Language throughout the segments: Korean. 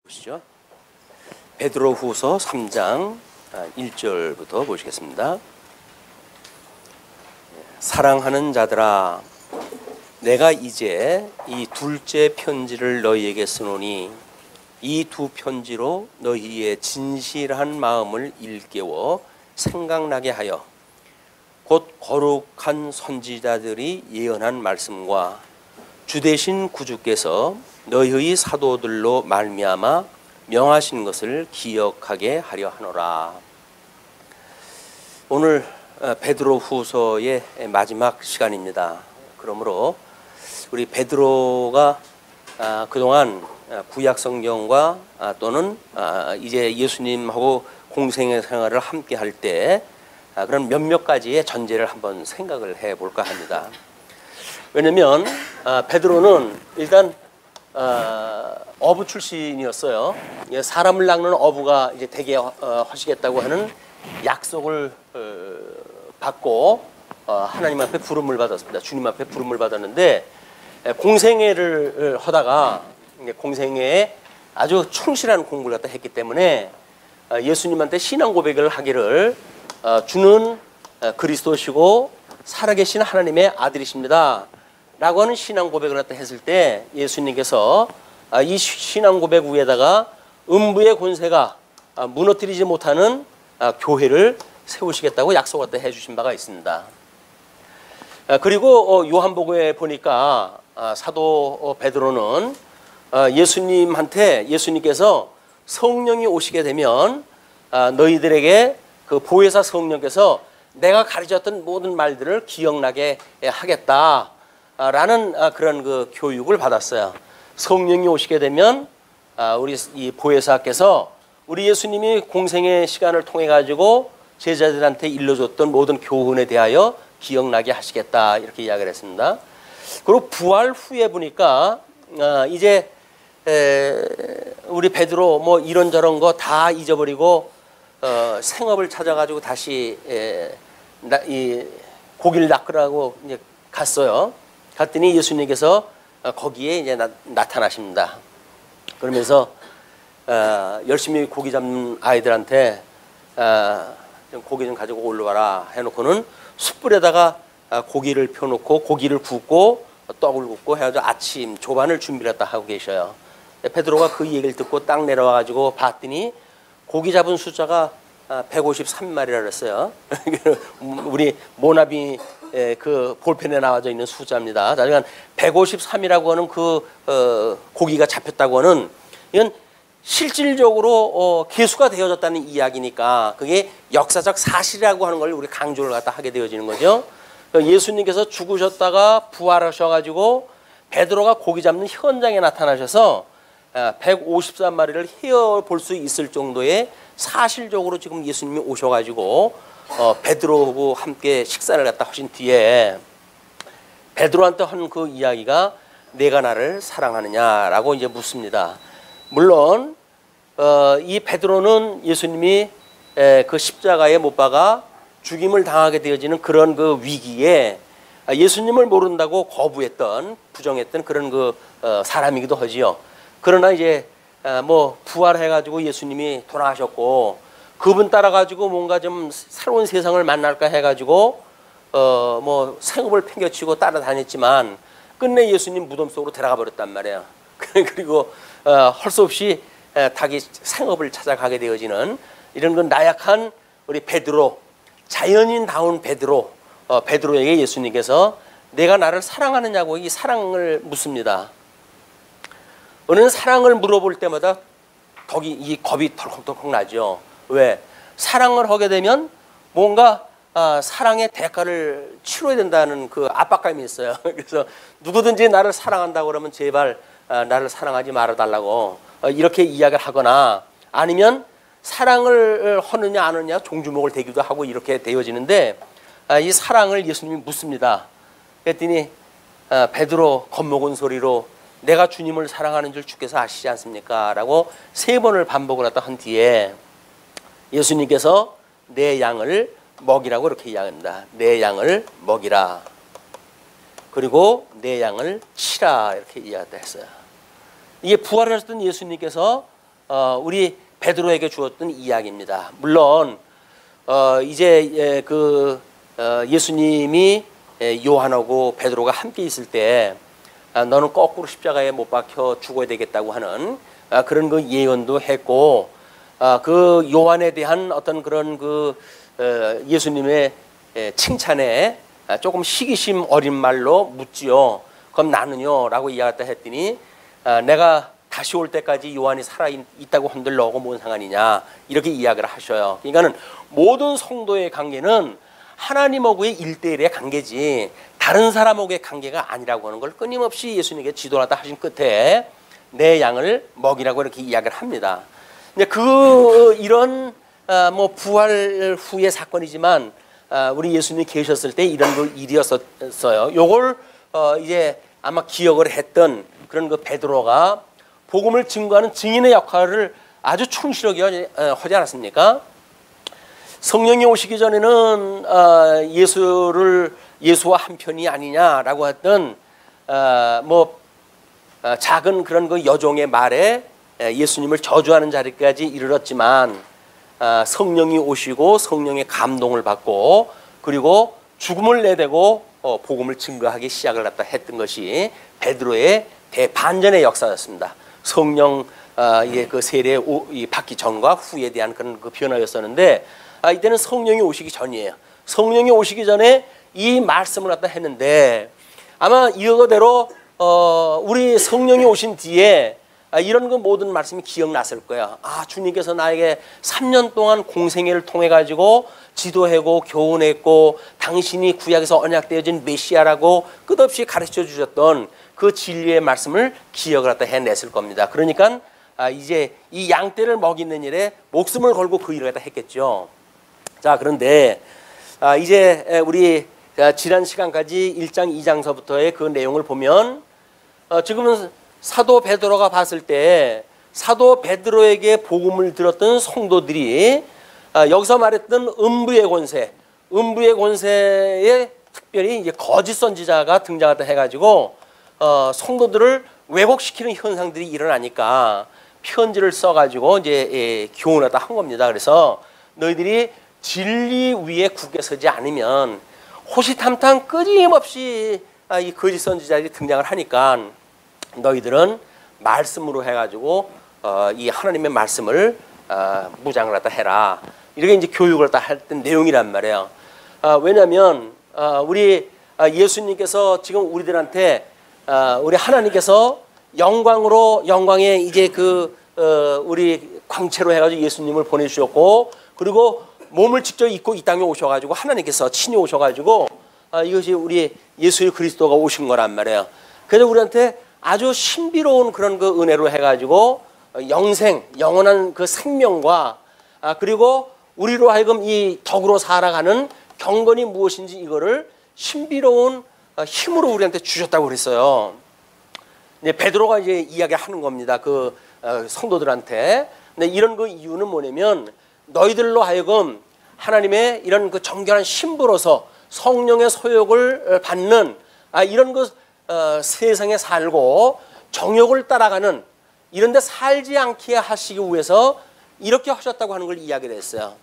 보시죠. 베드로후서 3장 1절부터 보시겠습니다. 사랑하는 자들아, 내가 이제 이 둘째 편지를 너희에게 쓰노니 이 두 편지로 너희의 진실한 마음을 일깨워 생각나게 하여 곧 거룩한 선지자들이 예언한 말씀과 주되신 구주께서 너희의 사도들로 말미암아 명하신 것을 기억하게 하려 하노라. 오늘 베드로후서의 마지막 시간입니다. 그러므로 우리 베드로가 그동안 구약 성경과 또는 이제 예수님하고 공생의 생활을 함께 할 때 그런 몇몇 가지의 전제를 한번 생각을 해볼까 합니다. 왜냐면 베드로는 일단 어부 출신이었어요. 사람을 낚는 어부가 이제 되게 하시겠다고 하는 약속을 받고 하나님 앞에 부름을 받았습니다. 주님 앞에 부름을 받았는데 공생애를 하다가 공생애에 아주 충실한 공부를 갖다 했기 때문에 예수님한테 신앙 고백을 하기를 주는 그리스도시고 살아계신 하나님의 아들이십니다 라고 하는 신앙 고백을 갖다 했을 때 예수님께서 이 신앙 고백 위에다가 음부의 권세가 무너뜨리지 못하는 교회를 세우시겠다고 약속을 갖다 해주신 바가 있습니다. 그리고 요한복음에 보니까 사도 베드로는 예수님한테 예수님께서 성령이 오시게 되면 너희들에게 그 보혜사 성령께서 내가 가르쳤던 모든 말들을 기억나게 하겠다 라는 그런 그 교육을 받았어요. 성령이 오시게 되면 우리 이 보혜사께서 우리 예수님이 공생의 시간을 통해 가지고 제자들한테 일러줬던 모든 교훈에 대하여 기억나게 하시겠다 이렇게 이야기를 했습니다. 그리고 부활 후에 보니까 이제 우리 베드로 뭐 이런저런 거 다 잊어버리고 생업을 찾아가지고 다시 이 고기를 낚으라고 이제 갔어요. 갔더니 예수님께서 거기에 이제 나타나십니다. 그러면서 열심히 고기 잡는 아이들한테 좀 고기 좀 가지고 올라와라 해놓고는 숯불에다가 고기를 펴놓고 고기를 굽고 떡을 굽고 해가지고 아침 조반을 준비를 했다 하고 계셔요. 베드로가 그 얘기를 듣고 딱 내려와가지고 봤더니 고기 잡은 숫자가 153마리라 그랬어요. 우리 모나비 그 볼펜에 나와져 있는 숫자입니다. 그러니까 153이라고 하는 그 고기가 잡혔다고 하는 이건 실질적으로 계수가 되어졌다는 이야기니까 그게 역사적 사실이라고 하는 걸 우리 강조를 갖다 하게 되어지는 거죠. 예수님께서 죽으셨다가 부활하셔가지고 베드로가 고기 잡는 현장에 나타나셔서 153마리를 헤어 볼 수 있을 정도의 사실적으로 지금 예수님이 오셔가지고 베드로하고 함께 식사를 갖다 하신 뒤에 베드로한테 한 그 이야기가 내가 나를 사랑하느냐라고 이제 묻습니다. 물론 이 베드로는 예수님이 그 십자가에 못 박아 죽임을 당하게 되어지는 그런 그 위기에 예수님을 모른다고 거부했던 부정했던 그런 그 사람이기도 하지요. 그러나 이제 뭐 부활해가지고 예수님이 돌아가셨고 그분 따라가지고 뭔가 좀 새로운 세상을 만날까 해가지고 뭐 생업을 팽겨치고 따라다녔지만 끝내 예수님 무덤 속으로 들어가 버렸단 말이에요. 그리고 할 수 없이 자기 생업을 찾아가게 되어지는 이런 건 나약한 우리 베드로, 자연인다운 베드로, 베드로에게 예수님께서 내가 나를 사랑하느냐고 이 사랑을 묻습니다. 우리는 사랑을 물어볼 때마다 이 겁이 덜컥덜컥 나죠. 왜? 사랑을 하게 되면 뭔가 사랑의 대가를 치러야 된다는 그 압박감이 있어요. 그래서 누구든지 나를 사랑한다고 그러면 제발 나를 사랑하지 말아달라고 이렇게 이야기를 하거나 아니면 사랑을 하느냐 안 하느냐 종주목을 대기도 하고 이렇게 되어지는데 이 사랑을 예수님이 묻습니다. 그랬더니 베드로 겁먹은 소리로 내가 주님을 사랑하는 줄 주께서 아시지 않습니까? 라고 3번을 반복을 하다 한 뒤에 예수님께서 내 양을 먹이라고 이렇게 이야기합니다. 내 양을 먹이라. 그리고 내 양을 치라 이렇게 이야기했어요. 이게 부활하셨던 예수님께서 우리 베드로에게 주었던 이야기입니다. 물론 이제 예수님이 요한하고 베드로가 함께 있을 때 너는 거꾸로 십자가에 못 박혀 죽어야 되겠다고 하는 그런 그 예언도 했고, 그 요한에 대한 어떤 그런 예수님의 칭찬에 조금 시기심 어린 말로 묻지요. 그럼 나는요? 라고 이야기했다 했더니 내가 다시 올 때까지 요한이 살아있다고 한들 너하고 뭔 상관이냐, 이렇게 이야기를 하셔요. 그러니까는 모든 성도의 관계는 하나님하고의 일대일의 관계지 다른 사람하고의 관계가 아니라고 하는 걸 끊임없이 예수님께 지도하다 하신 끝에 내 양을 먹이라고 이렇게 이야기를 합니다. 근데 이런 부활 후의 사건이지만 우리 예수님이 계셨을 때 이런 일이었어요. 요걸 이제 아마 기억을 했던 그런 베드로가 복음을 증거하는 증인의 역할을 아주 충실하게 하지 않았습니까? 성령이 오시기 전에는 예수와 한편이 아니냐라고 했던 작은 그런 여종의 말에 예수님을 저주하는 자리까지 이르렀지만 성령이 오시고 성령의 감동을 받고 그리고 죽음을 내대고 복음을 증거하기 시작을 했던 것이 베드로의 대반전의 역사였습니다. 성령 그 세례 받기 전과 후에 대한 그런 변화였었는데, 이때는 성령이 오시기 전이에요. 성령이 오시기 전에 이 말씀을 했는데 아마 이거대로 우리 성령이 오신 뒤에 이런 모든 말씀이 기억났을 거야. 주님께서 나에게 3년 동안 공생애를 통해 가지고 지도하고 교훈했고 당신이 구약에서 언약되어진 메시아라고 끝없이 가르쳐 주셨던 그 진리의 말씀을 기억을 해냈을 겁니다. 그러니까 이제 이 양떼를 먹이는 일에 목숨을 걸고 그 일을 했겠죠. 자, 그런데 이제 우리 지난 시간까지 1장 2장서부터의 그 내용을 보면 지금은 사도 베드로가 봤을 때 사도 베드로에게 복음을 들었던 성도들이 여기서 말했던 음부의 권세에 특별히 이제 거짓 선지자가 등장하다 해가지고 성도들을 왜곡시키는 현상들이 일어나니까 편지를 써가지고 이제 교훈하다 한 겁니다. 그래서 너희들이 진리 위에 굳게 서지 않으면 호시탐탐 끊임없이 이 거짓 선지자들이 등장을 하니까 너희들은 말씀으로 해가지고 이 하나님의 말씀을 무장을 갖다 해라. 이렇게 이제 교육을 다 했던 내용이란 말이에요. 왜냐하면 우리 예수님께서 지금 우리들한테 우리 하나님께서 영광의 이제 우리 광채로 해가지고 예수님을 보내주셨고, 그리고 몸을 직접 입고 이 땅에 오셔가지고 하나님께서 친히 오셔가지고 이것이 우리 예수 그리스도가 오신 거란 말이에요. 그래서 우리한테 아주 신비로운 그런 은혜로 해가지고 영원한 그 생명과 그리고 우리로 하여금 이 덕으로 살아가는 경건이 무엇인지 이거를 신비로운 힘으로 우리한테 주셨다고 그랬어요. 이제 베드로가 이제 이야기하는 겁니다. 그 성도들한테. 근데 이런 이유는 뭐냐면 너희들로 하여금 하나님의 이런 정결한 신부로서 성령의 소욕을 받는 이런 세상에 살고 정욕을 따라가는 이런 데 살지 않게 하시기 위해서 이렇게 하셨다고 하는 걸 이야기를 했어요.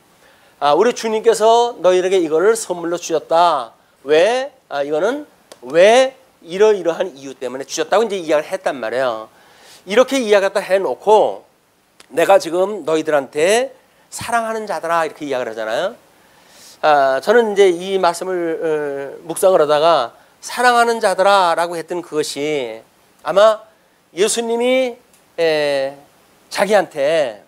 우리 주님께서 너희에게 이거를 선물로 주셨다. 왜? 이거는 왜 이러이러한 이유 때문에 주셨다고 이제 이야기를 했단 말이에요. 이렇게 이야기를 해놓고 내가 지금 너희들한테 사랑하는 자들아 이렇게 이야기를 하잖아요. 저는 이제 이 말씀을 묵상을 하다가 사랑하는 자들아 라고 했던 그것이 아마 예수님이 자기한테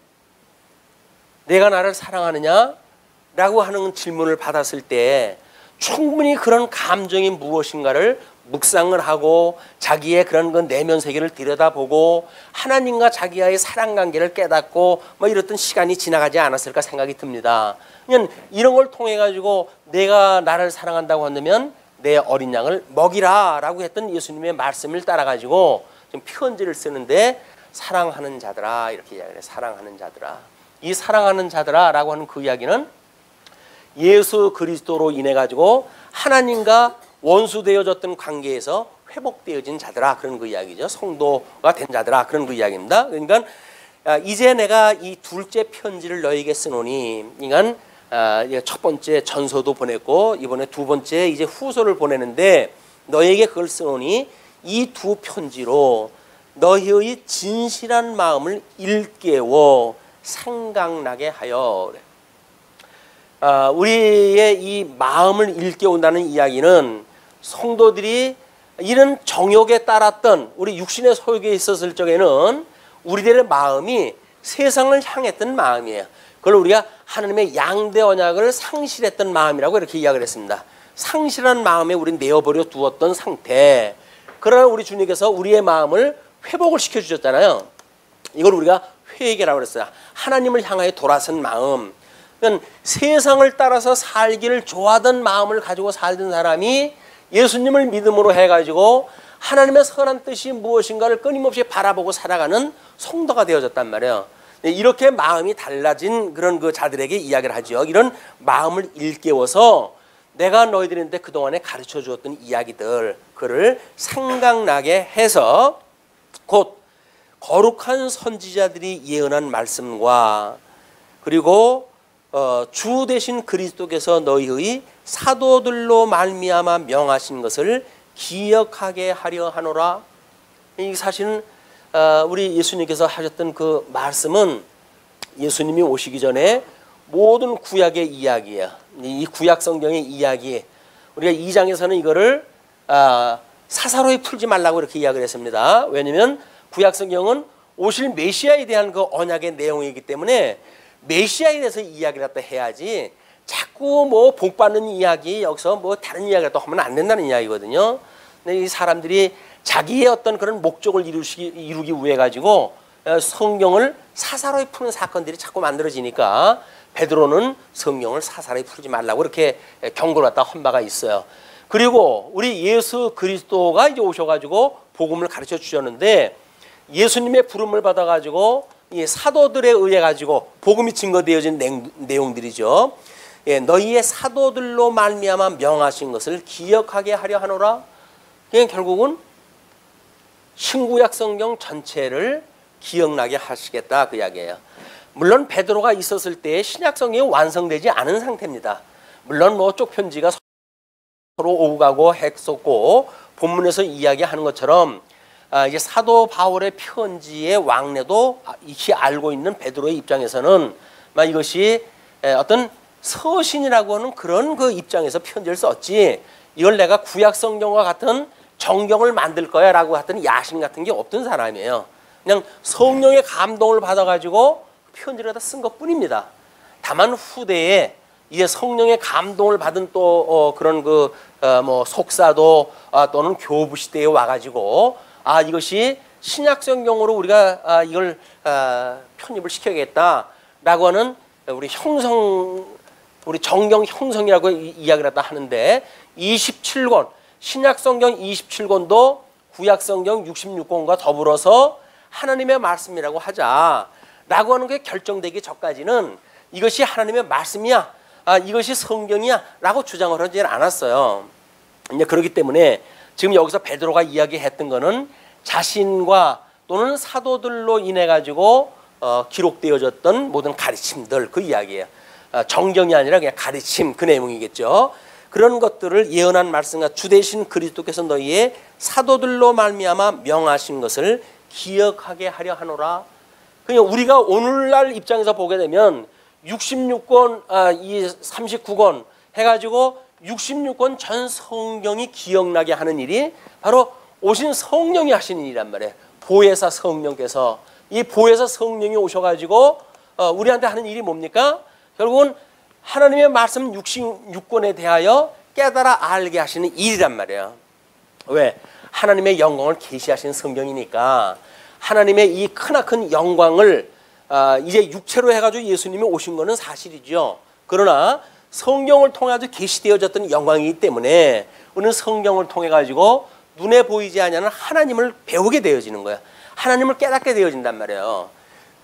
내가 나를 사랑하느냐 라고 하는 질문을 받았을 때 충분히 그런 감정이 무엇인가를 묵상을 하고 자기의 그런 내면 세계를 들여다보고 하나님과 자기와의 사랑관계를 깨닫고 이랬던 시간이 지나가지 않았을까 생각이 듭니다. 그냥 이런 걸 통해 가지고 내가 나를 사랑한다고 한다면 내 어린 양을 먹이라 라고 했던 예수님의 말씀을 따라 가지고 좀 편지를 쓰는데 사랑하는 자들아 이렇게 이야기를 해요. 사랑하는 자들아. 이 사랑하는 자들아 라고 하는 그 이야기는 예수 그리스도로 인해 가지고 하나님과 원수되어졌던 관계에서 회복되어진 자들아 그런 그 이야기죠. 성도가 된 자들아 그런 그 이야기입니다. 그러니까 이제 내가 이 둘째 편지를 너에게 쓰노니, 그러니까 첫 번째 전서도 보냈고 이번에 두 번째 이제 후서를 보내는데 너에게 그걸 쓰노니 이 두 편지로 너희의 진실한 마음을 일깨워 생각나게 하여. 우리의 이 마음을 일깨운다는 이야기는 성도들이 이런 정욕에 따랐던 우리 육신의 소욕에 있었을 적에는 우리들의 마음이 세상을 향했던 마음이에요. 그걸 우리가 하나님의 양대 언약을 상실했던 마음이라고 이렇게 이야기를 했습니다. 상실한 마음에 우리는 내어버려 두었던 상태. 그러나 우리 주님께서 우리의 마음을 회복을 시켜주셨잖아요. 이걸 우리가 회개라고 그랬어요. 하나님을 향하여 돌아선 마음. 그러니까 세상을 따라서 살기를 좋아하던 마음을 가지고 살던 사람이 예수님을 믿음으로 해가지고 하나님의 선한 뜻이 무엇인가를 끊임없이 바라보고 살아가는 성도가 되어졌단 말이에요. 이렇게 마음이 달라진 그런 그 자들에게 이야기를 하죠. 이런 마음을 일깨워서 내가 너희들한테 그동안에 가르쳐 주었던 이야기들, 그를 생각나게 해서 곧 거룩한 선지자들이 예언한 말씀과 그리고 주 되신 그리스도께서 너희의 사도들로 말미암아 명하신 것을 기억하게 하려 하노라. 이 사실은 우리 예수님께서 하셨던 그 말씀은 예수님이 오시기 전에 모든 구약의 이야기예요. 이 구약 성경의 이야기. 우리가 2장에서는 이거를 사사로이 풀지 말라고 이렇게 이야기를 했습니다. 왜냐하면 구약 성경은 오실 메시아에 대한 그 언약의 내용이기 때문에 메시아에 대해서 이야기를 갖다 해야지 자꾸 뭐 복 받는 이야기 여기서 뭐 다른 이야기를 또 하면 안 된다는 이야기거든요. 근데 이 사람들이 자기의 어떤 그런 목적을 이루기 위해 가지고 성경을 사사로이 푸는 사건들이 자꾸 만들어지니까 베드로는 성경을 사사로이 풀지 말라고 이렇게 경고를 갖다 한 바가 있어요. 그리고 우리 예수 그리스도가 이제 오셔가지고 복음을 가르쳐 주셨는데 예수님의 부름을 받아가지고 이 사도들에 의해 가지고 복음이 증거되어진 내용들이죠. 예, 너희의 사도들로 말미암아 명하신 것을 기억하게 하려 하노라. 그냥 결국은 신구약 성경 전체를 기억나게 하시겠다 그 이야기예요. 물론 베드로가 있었을 때 신약 성경이 완성되지 않은 상태입니다. 물론 뭐 쪽 편지가 서로 오고 가고 했었고 본문에서 이야기하는 것처럼 이제 사도 바울의 편지의 왕래도 익히 알고 있는 베드로의 입장에서는 이것이 어떤 서신이라고 하는 그런 그 입장에서 편지를 썼지 이걸 내가 구약 성경과 같은 정경을 만들 거야 라고 했던 야심 같은 게 없던 사람이에요. 그냥 성령의 감동을 받아가지고 편지를 다 쓴 것뿐입니다. 다만 후대에 이제 성령의 감동을 받은 또 그런 그 뭐 속사도 또는 교부 시대에 와가지고 이것이 신약 성경으로 우리가 이걸 편입을 시켜야겠다라고 하는 우리 정경 형성이라고 이야기를 하는데 27권 신약 성경 27권도 구약 성경 66권과 더불어서 하나님의 말씀이라고 하자라고 하는 게 결정되기 전까지는 이것이 하나님의 말씀이야, 이것이 성경이야 라고 주장을 하지 않았어요. 이제 그렇기 때문에 지금 여기서 베드로가 이야기했던 거는 자신과 또는 사도들로 인해 가지고 기록되어졌던 모든 가르침들 그 이야기예요. 정경이 아니라 그냥 가르침 그 내용이겠죠. 그런 것들을 예언한 말씀과 주 되신 그리스도께서 너희의 사도들로 말미암아 명하신 것을 기억하게 하려 하노라. 그냥 우리가 오늘날 입장에서 보게 되면 66권, 이 39권 해가지고 66권 전 성경이 기억나게 하는 일이 바로 오신 성령이 하시는 일이란 말이에요. 보혜사 성령께서 이 보혜사 성령이 오셔가지고 우리한테 하는 일이 뭡니까? 결국은 하나님의 말씀 66권에 대하여 깨달아 알게 하시는 일이란 말이에요. 왜? 하나님의 영광을 계시하신 성경이니까 하나님의 이 크나큰 영광을 이제 육체로 해가지고 예수님이 오신 거는 사실이죠. 그러나 성경을 통해 계시되어졌던 영광이기 때문에 우리는 성경을 통해 가지고 눈에 보이지 않는 하나님을 배우게 되어지는 거야. 하나님을 깨닫게 되어진단 말이에요.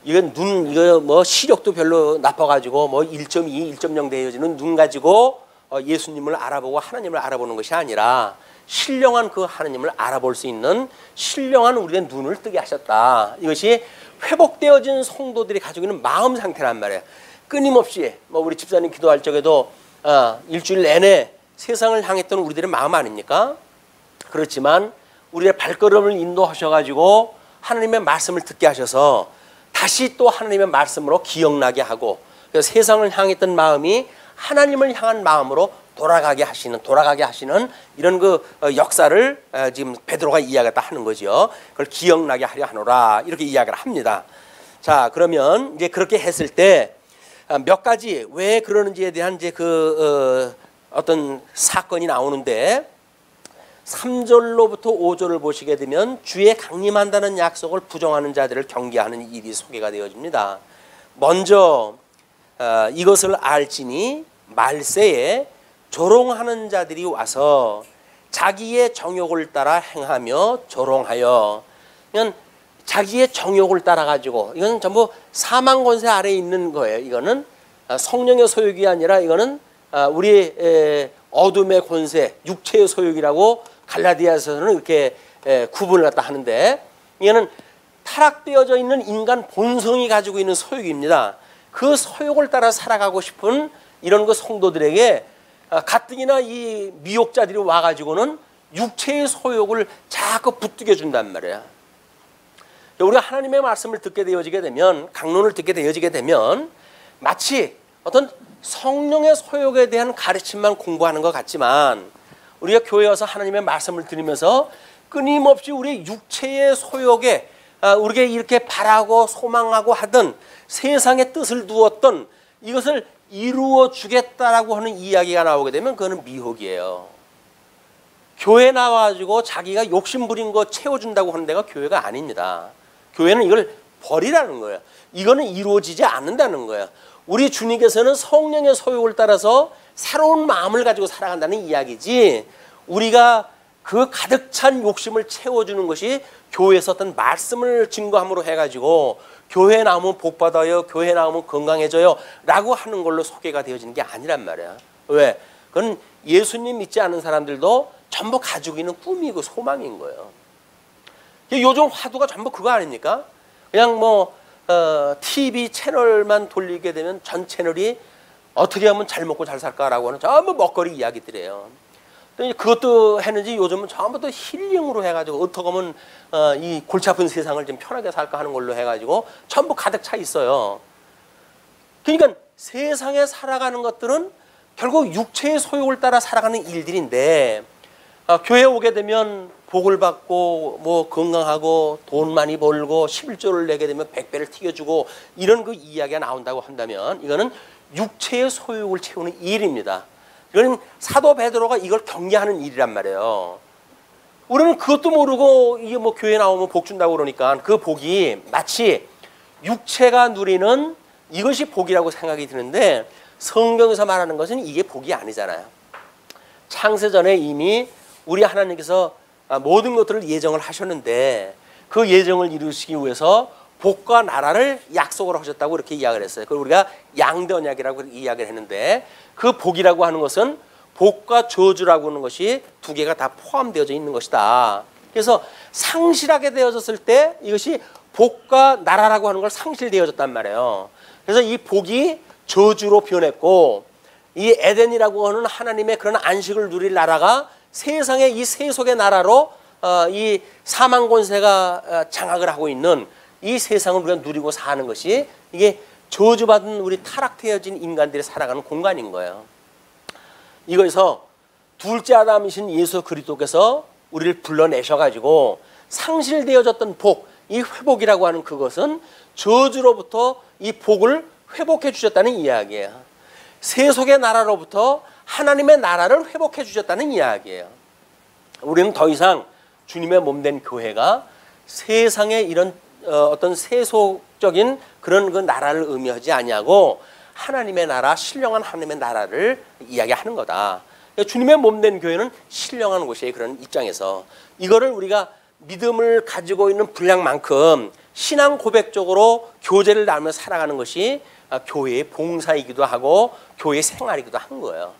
이거 뭐 시력도 별로 나빠가지고 뭐 1.2, 1.0 되어지는 눈 가지고 예수님을 알아보고 하나님을 알아보는 것이 아니라 신령한 그 하나님을 알아볼 수 있는 신령한 우리의 눈을 뜨게 하셨다. 이것이 회복되어진 성도들이 가지고 있는 마음 상태란 말이에요. 끊임없이 뭐 우리 집사님 기도할 적에도 일주일 내내 세상을 향했던 우리들의 마음 아닙니까? 그렇지만 우리의 발걸음을 인도하셔가지고 하나님의 말씀을 듣게 하셔서 다시 또 하나님의 말씀으로 기억나게 하고, 그래서 세상을 향했던 마음이 하나님을 향한 마음으로 돌아가게 하시는 이런 그 역사를 지금 베드로가 이야기했다 하는 거죠. 그걸 기억나게 하려 하노라 이렇게 이야기를 합니다. 자, 그러면 이제 그렇게 했을 때 몇 가지 왜 그러는지에 대한 이제 어떤 사건이 나오는데, 3절로부터 5절을 보시게 되면 주의 강림한다는 약속을 부정하는 자들을 경계하는 일이 소개가 되어집니다. 먼저 이것을 알지니 말세에 조롱하는 자들이 와서 자기의 정욕을 따라 행하며 조롱하여, 그냥 자기의 정욕을 따라 가지고, 이건 전부 사망 권세 아래에 있는 거예요. 이거는 성령의 소욕이 아니라 이거는 우리의 어둠의 권세, 육체의 소욕이라고 갈라디아서는 이렇게 구분을 갖다 하는데, 이거는 타락되어져 있는 인간 본성이 가지고 있는 소욕입니다. 그 소욕을 따라 살아가고 싶은 이런 그 성도들에게 가뜩이나 이 미혹자들이 와가지고는 육체의 소욕을 자꾸 부추겨 준단 말이야. 우리가 하나님의 말씀을 듣게 되어지게 되면, 강론을 듣게 되어지게 되면 마치 어떤 성령의 소욕에 대한 가르침만 공부하는 것 같지만, 우리가 교회에 와서 하나님의 말씀을 들으면서 끊임없이 우리 육체의 소욕에 우리가 이렇게 바라고 소망하고 하던 세상의 뜻을 두었던 이것을 이루어 주겠다라고 하는 이야기가 나오게 되면 그거는 미혹이에요. 교회 나와가지고 자기가 욕심 부린 거 채워준다고 하는 데가 교회가 아닙니다. 교회는 이걸 버리라는 거예요. 이거는 이루어지지 않는다는 거예요. 우리 주님께서는 성령의 소욕을 따라서 새로운 마음을 가지고 살아간다는 이야기지, 우리가 그 가득 찬 욕심을 채워주는 것이 교회에서 어떤 말씀을 증거함으로 해가지고 교회 나오면 복 받아요, 교회 나오면 건강해져요 라고 하는 걸로 소개가 되어지는 게 아니란 말이야. 왜? 그건 예수님 믿지 않은 사람들도 전부 가지고 있는 꿈이고 소망인 거예요. 요즘 화두가 전부 그거 아닙니까? 그냥 뭐 TV 채널만 돌리게 되면 전 채널이 어떻게 하면 잘 먹고 잘 살까라고 하는 전부 먹거리 이야기들이에요. 그것도 했는지 요즘은 전부 또 힐링으로 해가지고 어떻게 하면 이 골치 아픈 세상을 좀 편하게 살까 하는 걸로 해가지고 전부 가득 차 있어요. 그러니까 세상에 살아가는 것들은 결국 육체의 소욕을 따라 살아가는 일들인데, 교회에 오게 되면 복을 받고 뭐 건강하고 돈 많이 벌고 11조를 내게 되면 100배를 튀겨주고 이런 그 이야기가 나온다고 한다면 이거는 육체의 소욕을 채우는 일입니다. 이건 사도 베드로가 이걸 경계하는 일이란 말이에요. 우리는 그것도 모르고 이게 뭐 교회 나오면 복 준다고 그러니까 그 복이 마치 육체가 누리는 이것이 복이라고 생각이 드는데, 성경에서 말하는 것은 이게 복이 아니잖아요. 창세전에 이미 우리 하나님께서 모든 것들을 예정을 하셨는데 그 예정을 이루시기 위해서 복과 나라를 약속을 하셨다고 이렇게 이야기를 했어요. 그걸 우리가 양대 언약이라고 이야기를 했는데, 그 복이라고 하는 것은 복과 저주라고 하는 것이 두 개가 다 포함되어져 있는 것이다. 그래서 상실하게 되어졌을 때 이것이 복과 나라라고 하는 걸 상실되어졌단 말이에요. 그래서 이 복이 저주로 변했고, 이 에덴이라고 하는 하나님의 그런 안식을 누릴 나라가 세상의 이 세속의 나라로 이 사망 권세가 장악을 하고 있는 이 세상을 우리가 누리고 사는 것이, 이게 저주받은 우리 타락되어진 인간들이 살아가는 공간인 거예요. 이거에서 둘째 아담이신 예수 그리스도께서 우리를 불러내셔가지고 상실되어졌던 복, 이 회복이라고 하는 그것은 저주로부터 이 복을 회복해 주셨다는 이야기예요. 세속의 나라로부터 하나님의 나라를 회복해 주셨다는 이야기예요. 우리는 더 이상 주님의 몸된 교회가 세상의 이런 어떤 세속적인 그런 그 나라를 의미하지 아니하고 하나님의 나라, 신령한 하나님의 나라를 이야기하는 거다. 주님의 몸된 교회는 신령한 곳이에요. 그런 입장에서 이거를 우리가 믿음을 가지고 있는 분량만큼 신앙 고백적으로 교제를 나누며 살아가는 것이 교회의 봉사이기도 하고 교회의 생활이기도 한 거예요.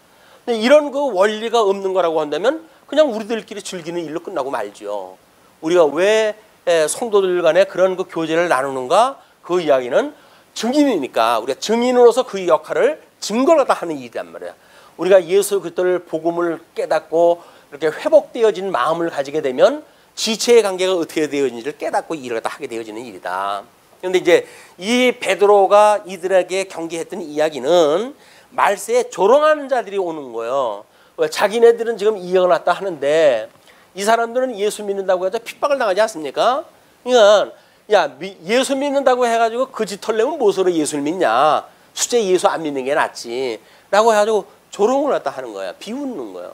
근데 이런 그 원리가 없는 거라고 한다면 그냥 우리들끼리 즐기는 일로 끝나고 말죠. 우리가 왜 성도들 간에 그런 그 교제를 나누는가? 그 이야기는 증인이니까 우리가 증인으로서 그 역할을 증거를 다 하는 일이란 말이야. 우리가 예수 그리스도를 복음을 깨닫고 이렇게 회복되어진 마음을 가지게 되면 지체의 관계가 어떻게 되어진지를 깨닫고 일을 다 하게 되어지는 일이다. 그런데 이제 이 베드로가 이들에게 경계했던 이야기는 말세에 조롱하는 자들이 오는 거예요. 자기네들은 지금 이어났다 하는데 이 사람들은 예수 믿는다고 해서 핍박을 당하지 않습니까? 그러니까 야 예수 믿는다고 해가지고 그 짓 털려면 무엇으로 예수를 믿냐? 수제 예수 안 믿는 게 낫지 라고 해가지고 조롱을 갖다 하는 거야. 비웃는 거예요.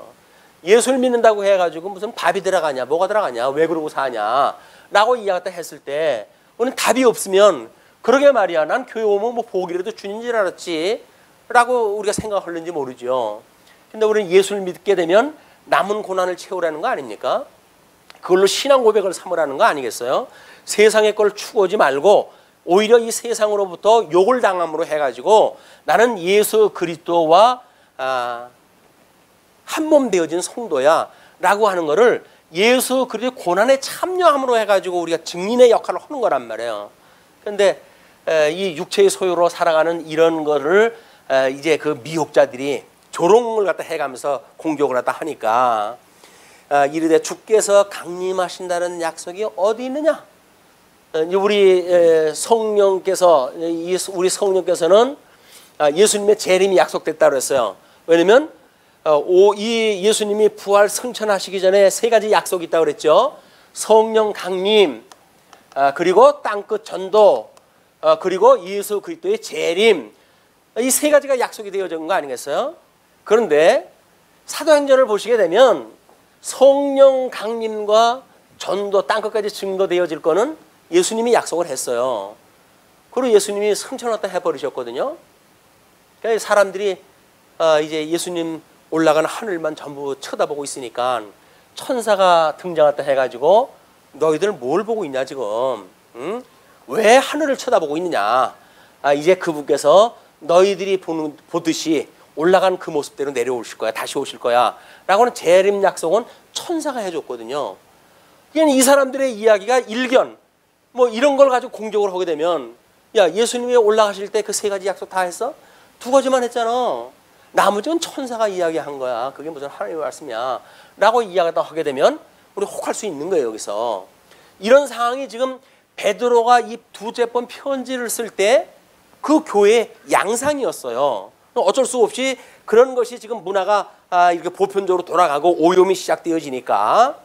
예수를 믿는다고 해가지고 무슨 밥이 들어가냐 뭐가 들어가냐 왜 그러고 사냐 라고 이야기했다 했을 때 우리는 답이 없으면 그러게 말이야 난 교회 오면 뭐 복이라도 주는 줄 알았지 라고 우리가 생각하는지 모르죠. 근데 우리는 예수를 믿게 되면 남은 고난을 채우라는 거 아닙니까? 그걸로 신앙 고백을 삼으라는 거 아니겠어요? 세상의 걸 추구하지 말고 오히려 이 세상으로부터 욕을 당함으로 해가지고 나는 예수 그리스도와 한몸 되어진 성도야 라고 하는 거를 예수 그리스도 고난에 참여함으로 해가지고 우리가 증인의 역할을 하는 거란 말이에요. 그런데 이 육체의 소유로 살아가는 이런 거를 이제 그 미혹자들이 조롱을 갖다 해가면서 공격을 갖다 하니까 이르되 주께서 강림하신다는 약속이 어디 있느냐? 우리 성령께서 우리 성령께서는 예수님의 재림이 약속됐다고 했어요. 왜냐면 이 예수님이 부활 승천하시기 전에 세 가지 약속이 있다고 그랬죠. 성령 강림, 그리고 땅끝 전도, 그리고 예수 그리스도의 재림. 이 세 가지가 약속이 되어진 거 아니겠어요? 그런데 사도행전을 보시게 되면 성령 강림과 전도 땅끝까지 증거되어질 거는 예수님이 약속을 했어요. 그리고 예수님이 승천했다 해버리셨거든요. 그러니까 사람들이 이제 예수님 올라가는 하늘만 전부 쳐다보고 있으니까 천사가 등장했다 해가지고 너희들 뭘 보고 있냐 지금? 응? 왜 하늘을 쳐다보고 있느냐? 이제 그분께서 너희들이 보듯이 올라간 그 모습대로 내려오실 거야. 다시 오실 거야. 라고 하는 재림 약속은 천사가 해줬거든요. 그러니까 이 사람들의 이야기가 일견 뭐 이런 걸 가지고 공격을 하게 되면 야 예수님이 올라가실 때 그 세 가지 약속 다 했어? 두 가지만 했잖아. 나머지는 천사가 이야기한 거야. 그게 무슨 하나님의 말씀이야. 라고 이야기를 하게 되면 우리 혹할 수 있는 거예요. 여기서. 이런 상황이 지금 베드로가 이 두째 번 편지를 쓸 때 그 교회의 양상이었어요. 어쩔 수 없이 그런 것이 지금 문화가 이렇게 보편적으로 돌아가고 오염이 시작되어지니까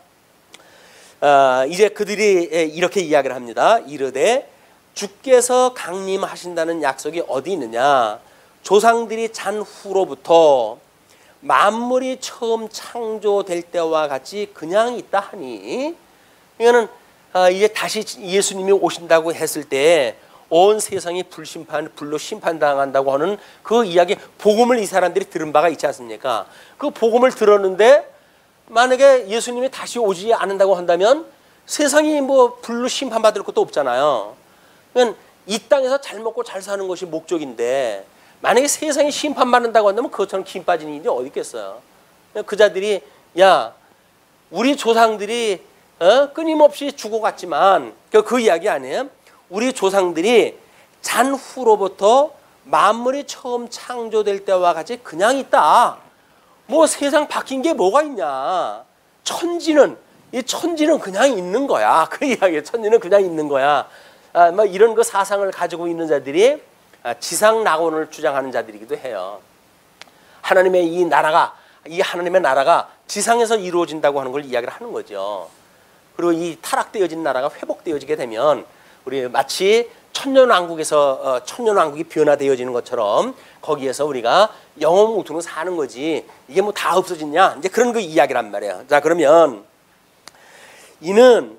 이제 그들이 이렇게 이야기를 합니다. 이르되 주께서 강림하신다는 약속이 어디 있느냐? 조상들이 잔 후로부터 만물이 처음 창조될 때와 같이 그냥 있다 하니 이거는 이제 다시 예수님이 오신다고 했을 때 온 세상이 불로 심판당한다고 하는 그 이야기 복음을 이 사람들이 들은 바가 있지 않습니까? 그 복음을 들었는데 만약에 예수님이 다시 오지 않는다고 한다면 세상이 뭐 불로 심판받을 것도 없잖아요. 그러니까 이 땅에서 잘 먹고 잘 사는 것이 목적인데 만약에 세상이 심판받는다고 한다면 그것처럼 힘 빠진 일이 어디 있겠어요. 그 자들이 야 우리 조상들이 끊임없이 죽어갔지만 그 이야기 아니에요. 우리 조상들이 잔 후로부터 만물이 처음 창조될 때와 같이 그냥 있다. 뭐 세상 바뀐 게 뭐가 있냐. 천지는 그냥 있는 거야. 그 이야기예요. 천지는 그냥 있는 거야. 뭐 이런 그 사상을 가지고 있는 자들이 지상 낙원을 주장하는 자들이기도 해요. 하나님의 하나님의 나라가 지상에서 이루어진다고 하는 걸 이야기를 하는 거죠. 그리고 이 타락되어진 나라가 회복되어지게 되면 우리 마치 천년왕국에서 천년왕국이 변화되어지는 것처럼 거기에서 우리가 영원무통으로 사는 거지. 이게 뭐 다 없어졌냐? 이제 그런 그 이야기란 말이에요. 자, 그러면 이는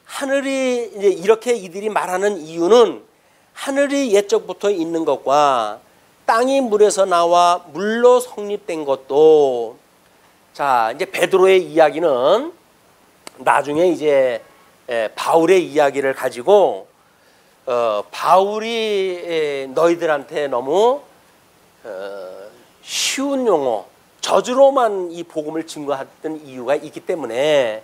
하늘이 이제 이렇게 이들이 말하는 이유는 하늘이 옛적부터 있는 것과 땅이 물에서 나와 물로 성립된 것도 자, 이제 베드로의 이야기는 나중에 이제 바울의 이야기를 가지고 바울이 너희들한테 너무 쉬운 용어, 저주로만 이 복음을 증거했던 이유가 있기 때문에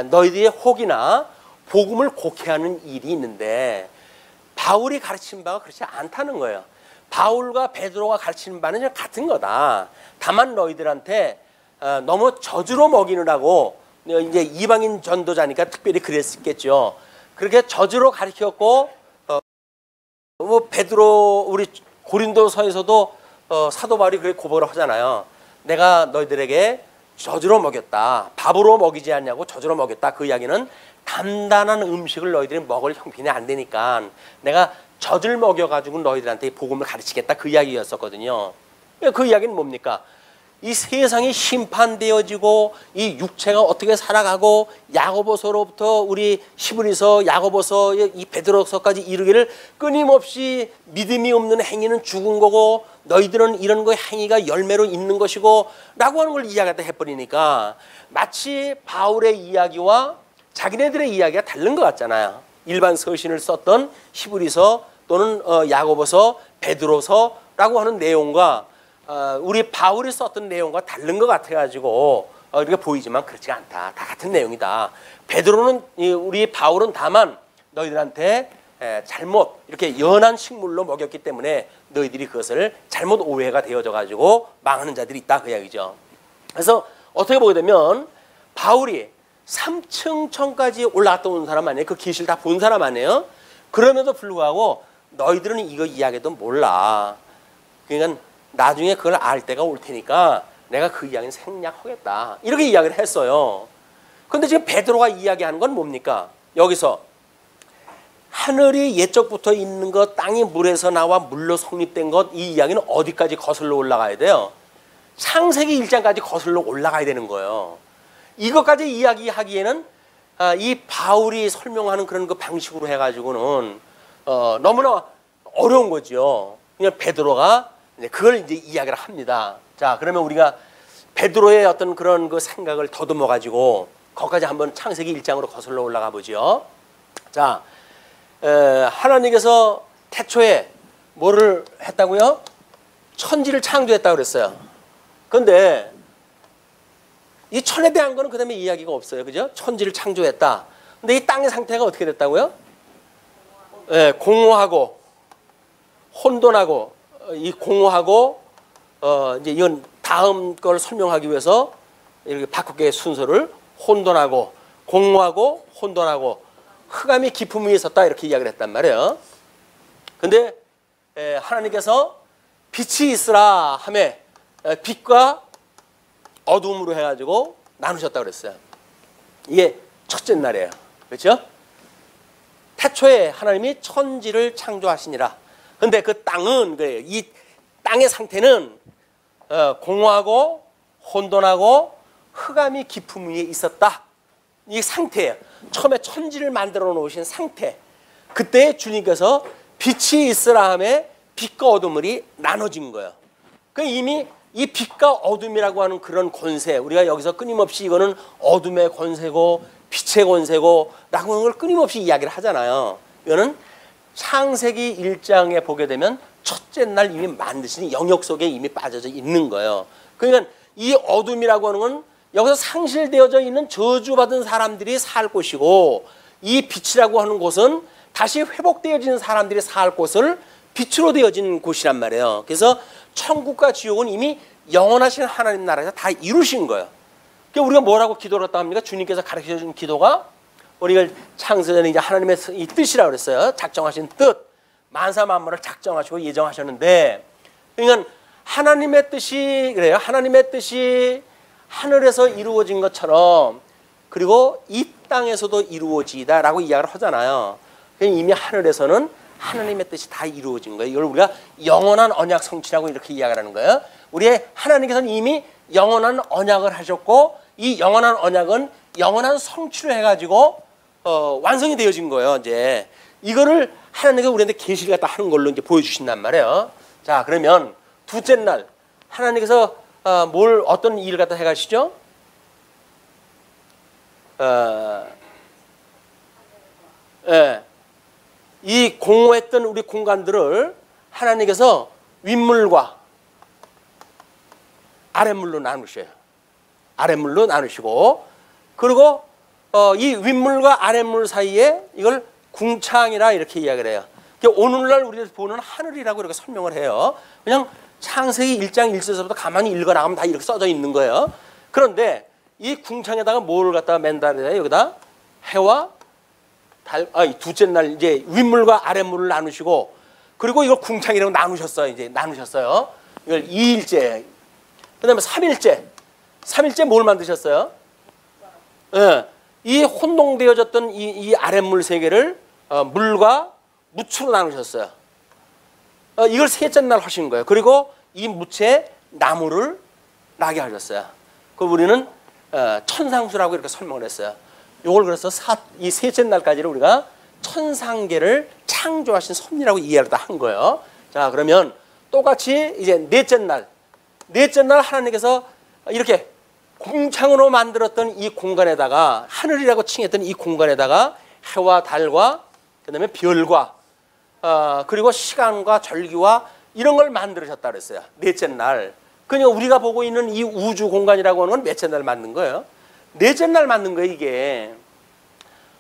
너희들의 혹이나 복음을 곡해하는 일이 있는데 바울이 가르친 바가 그렇지 않다는 거예요. 바울과 베드로가 가르치는 바는 같은 거다. 다만 너희들한테 너무 저주로 먹이느라고 이제 이방인 전도자니까 특별히 그랬겠죠. 그렇게 저주로 가르쳤고 뭐 베드로 우리 고린도서에서도 사도 바울이 그렇게 고백을 하잖아요. 내가 너희들에게 저주로 먹였다. 밥으로 먹이지 않냐고 저주로 먹였다. 그 이야기는 단단한 음식을 너희들이 먹을 형편이 안 되니까 내가 젖을 먹여가지고 너희들한테 복음을 가르치겠다. 그 이야기였었거든요. 그 이야기는 뭡니까? 이 세상이 심판되어지고 이 육체가 어떻게 살아가고 야고보서로부터 우리 히브리서, 야고보서, 이 베드로서까지 이르기를 끊임없이 믿음이 없는 행위는 죽은 거고 너희들은 이런 거 행위가 열매로 있는 것이고 라고 하는 걸 이야기하다 해버리니까 마치 바울의 이야기와 자기네들의 이야기가 다른 것 같잖아요. 일반 서신을 썼던 히브리서 또는 야고보서, 베드로서라고 하는 내용과 우리 바울이 썼던 내용과 다른 것 같아가지고 이렇게 보이지만 그렇지 않다. 다 같은 내용이다. 베드로는 우리 바울은 다만 너희들한테 잘못 이렇게 연한 식물로 먹였기 때문에 너희들이 그것을 잘못 오해가 되어져 가지고 망하는 자들이 있다 그 이야기죠. 그래서 어떻게 보게 되면 바울이 3층 천까지 올라갔다 온 사람 아니에요. 그 계시를 다 본 사람 아니에요. 그럼에도 불구하고 너희들은 이거 이야기도 몰라. 그러니까 나중에 그걸 알 때가 올 테니까 내가 그 이야기는 생략하겠다. 이렇게 이야기를 했어요. 그런데 지금 베드로가 이야기하는 건 뭡니까? 여기서 하늘이 옛적부터 있는 것, 땅이 물에서 나와 물로 성립된 것, 이 이야기는 어디까지 거슬러 올라가야 돼요? 창세기 1장까지 거슬러 올라가야 되는 거예요. 이것까지 이야기하기에는 이 바울이 설명하는 그런 그 방식으로 해가지고는 너무나 어려운 거죠. 그냥 베드로가 그걸 이제 이야기를 합니다. 자, 그러면 우리가 베드로의 어떤 그런 그 생각을 더듬어 가지고 거기까지 한번 창세기 1장으로 거슬러 올라가 보죠. 자, 하나님께서 태초에 뭐를 했다고요? 천지를 창조했다고 그랬어요. 그런데 이 천에 대한 거는 그다음에 이야기가 없어요. 그죠? 천지를 창조했다. 근데 이 땅의 상태가 어떻게 됐다고요? 공허하고 혼돈하고 이 공허하고 이제 이건 다음 걸 설명하기 위해서 이렇게 바꾸게 순서를 혼돈하고 공허하고 혼돈하고 흑암이 깊음 위에 있었다 이렇게 이야기를 했단 말이에요. 근데 하나님께서 빛이 있으라 하매 빛과 어둠으로 해가지고 나누셨다고 그랬어요. 이게 첫째 날이에요. 그렇죠? 태초에 하나님이 천지를 창조하시니라. 근데 그 땅은 그래요. 이 땅의 상태는 공허하고 혼돈하고 흑암이 깊음 위에 있었다. 이 상태예요. 처음에 천지를 만들어 놓으신 상태. 그때 주님께서 빛이 있으라 하며 빛과 어둠이 나눠진 거예요. 그 이미 이 빛과 어둠이라고 하는 그런 권세, 우리가 여기서 끊임없이 이거는 어둠의 권세고 빛의 권세고 라고 하는 걸 끊임없이 이야기를 하잖아요. 이거는 창세기 1장에 보게 되면 첫째 날 이미 만드신 영역 속에 이미 빠져져 있는 거예요. 그러니까 이 어둠이라고 하는 건 여기서 상실되어져 있는 저주받은 사람들이 살 곳이고, 이 빛이라고 하는 곳은 다시 회복되어진 사람들이 살 곳을 빛으로 되어진 곳이란 말이에요. 그래서 천국과 지옥은 이미 영원하신 하나님 나라에서 다 이루신 거예요. 그러니까 우리가 뭐라고 기도를 했다 합니까? 주님께서 가르쳐준 기도가 우리가 창세전에 이제 하나님의 이 뜻이라고 그랬어요. 작정하신 뜻, 만사 만물을 작정하시고 예정하셨는데, 그러니까 하나님의 뜻이 그래요. 하나님의 뜻이 하늘에서 이루어진 것처럼 그리고 이 땅에서도 이루어지다라고 이야기를 하잖아요. 이미 하늘에서는 하나님의 뜻이 다 이루어진 거예요. 이걸 우리가 영원한 언약 성취라고 이렇게 이야기를 하는 거예요. 우리의 하나님께서는 이미 영원한 언약을 하셨고, 이 영원한 언약은 영원한 성취를 해가지고 완성이 되어진 거예요. 이제 이거를 하나님께서 우리한테 계시를 갖다 하는 걸로 이제 보여주신단 말이에요. 자, 그러면 둘째 날 하나님께서 어떤 일을 갖다 해가시죠? 이 공허했던 우리 공간들을 하나님께서 윗물과 아랫물로 나누셔요. 아랫물로 나누시고, 그리고 이 윗물과 아랫물 사이에 이걸 궁창이라 이렇게 이야기를 해요. 오늘날 우리가 보는 하늘이라고 이렇게 설명을 해요. 그냥 창세기 1장 1절부터 가만히 읽어나가면 다 이렇게 써져 있는 거예요. 그런데 이 궁창에다가 뭐를 갖다가 맨다 그래요? 여기다 해와 달, 둘째 날 이제 윗물과 아랫물을 나누시고, 그리고 이걸 궁창이라고 나누셨어요. 이제 나누셨어요. 이걸 2일째, 그다음에 3일째. 3일째 뭘 만드셨어요? 예, 이 혼동되어졌던 이 아랫물 세 개를 물과 무추로 나누셨어요. 이걸 셋째 날 하신 거예요. 그리고 이 무채 나무를 나게 하셨어요. 그 우리는 천상수라고 이렇게 설명을 했어요. 이걸 그래서 이 셋째 날까지를 우리가 천상계를 창조하신 섭리라고 이해를 다 한 거예요. 자, 그러면 똑같이 이제 넷째 날 하나님께서 이렇게 궁창으로 만들었던 이 공간에다가, 하늘이라고 칭했던 이 공간에다가 해와 달과 그다음에 별과 그리고 시간과 절기와 이런 걸 만들으셨다 그랬어요. 넷째 날. 그러니까 우리가 보고 있는 이 우주 공간이라고 하는 건 몇째 날 만든 거예요? 넷째 날 만든 거예요, 이게.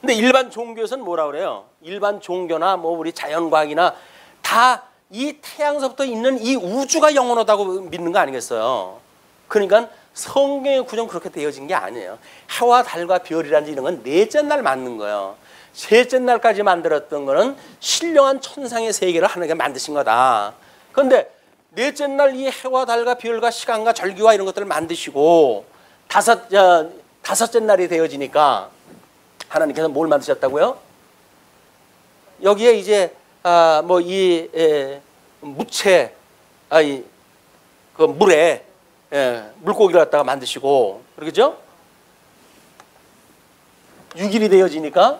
근데 일반 종교에서는 뭐라 그래요? 일반 종교나 뭐 우리 자연과학이나 다 이 태양서부터 있는 이 우주가 영원하다고 믿는 거 아니겠어요? 그러니까 성경의 구조는 그렇게 되어진 게 아니에요. 해와 달과 별이라든지 이런 건 넷째 날 만든 거예요. 셋째 날까지 만들었던 거는 신령한 천상의 세계를 하나님께 만드신 거다. 그런데 넷째 날 이 해와 달과 별과 시간과 절기와 이런 것들을 만드시고 다섯째 날이 되어지니까 하나님께서 뭘 만드셨다고요? 여기에 이제 무채, 그 물에 물고기를 갖다가 만드시고, 그러겠죠? 6일이 되어지니까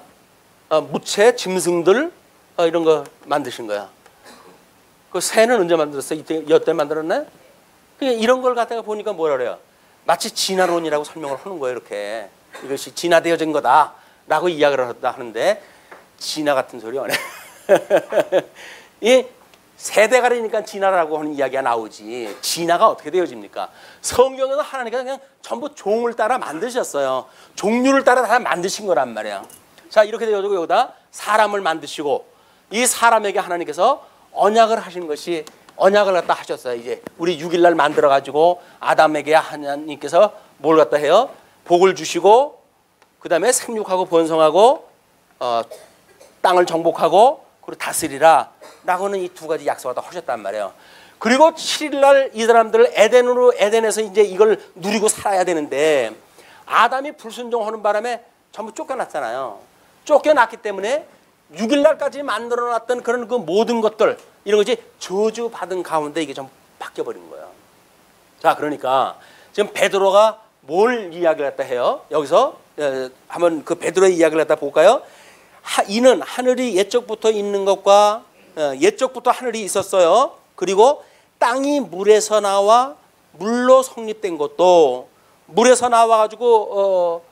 무채, 짐승들 이런 거 만드신 거야. 그 새는 언제 만들었어? 여태 만들었네? 이런 걸 갖다가 보니까 뭐라 그래요? 마치 진화론이라고 설명을 하는 거예요. 이렇게 이것이 진화되어진 거다라고 이야기를 하는데, 진화 같은 소리 안 해. 이 세대가리니까 진화라고 하는 이야기가 나오지, 진화가 어떻게 되어집니까? 성경에는 하나님께서 그냥 전부 종을 따라 만드셨어요. 종류를 따라 다 만드신 거란 말이야. 자, 이렇게 되어지고 여기다 사람을 만드시고, 이 사람에게 하나님께서 언약을 하신 것이, 언약을 갖다 하셨어요. 이제 우리 6일날 만들어 가지고 아담에게 하나님께서 뭘 갖다 해요? 복을 주시고, 그 다음에 생육하고 번성하고 땅을 정복하고 그리고 다스리라 라고는 이 두 가지 약속을 다 하셨단 말이에요. 그리고 7일날 이 사람들을 에덴에서 이제 이걸 누리고 살아야 되는데, 아담이 불순종하는 바람에 전부 쫓겨났잖아요. 쫓겨났기 때문에 6일날까지 만들어놨던 그런 그 모든 것들, 이런 것이 저주받은 가운데 이게 좀 바뀌어버린 거예요. 자, 그러니까 지금 베드로가 뭘 이야기를 갖다 해요? 여기서 한번 그 베드로의 이야기를 갖다 볼까요? 이는 하늘이 옛적부터 있는 것과, 옛적부터 하늘이 있었어요. 그리고 땅이 물에서 나와 물로 성립된 것도, 물에서 나와가지고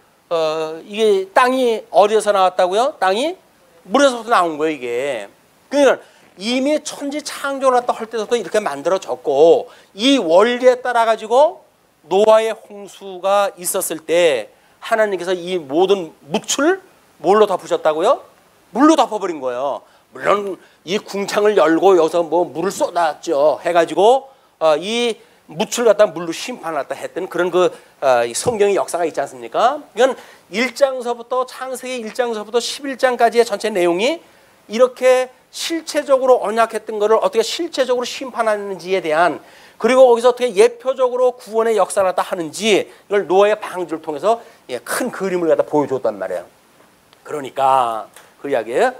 이게 땅이 어디에서 나왔다고요? 땅이 물에서부터 나온 거예요, 이게. 그러니까 이미 천지 창조를 했다 할 때부터 이렇게 만들어졌고, 이 원리에 따라 가지고 노아의 홍수가 있었을 때 하나님께서 이 모든 묻을 뭘로 덮으셨다고요? 물로 덮어버린 거예요. 물론 이 궁창을 열고 여기서 뭐 물을 쏟았죠. 해가지고 이 묻을 갖다 물로 심판을 갖다 했던 그런 성경의 역사가 있지 않습니까? 이건 1장서부터 창세기 1장서부터 11장까지의 전체 내용이 이렇게 실체적으로 언약했던 것을 어떻게 실체적으로 심판하는지에 대한, 그리고 거기서 어떻게 예표적으로 구원의 역사를 갖다 하는지, 이걸 노아의 방주를 통해서 큰 그림을 갖다 보여줬단 말이에요. 그러니까 그 이야기예요.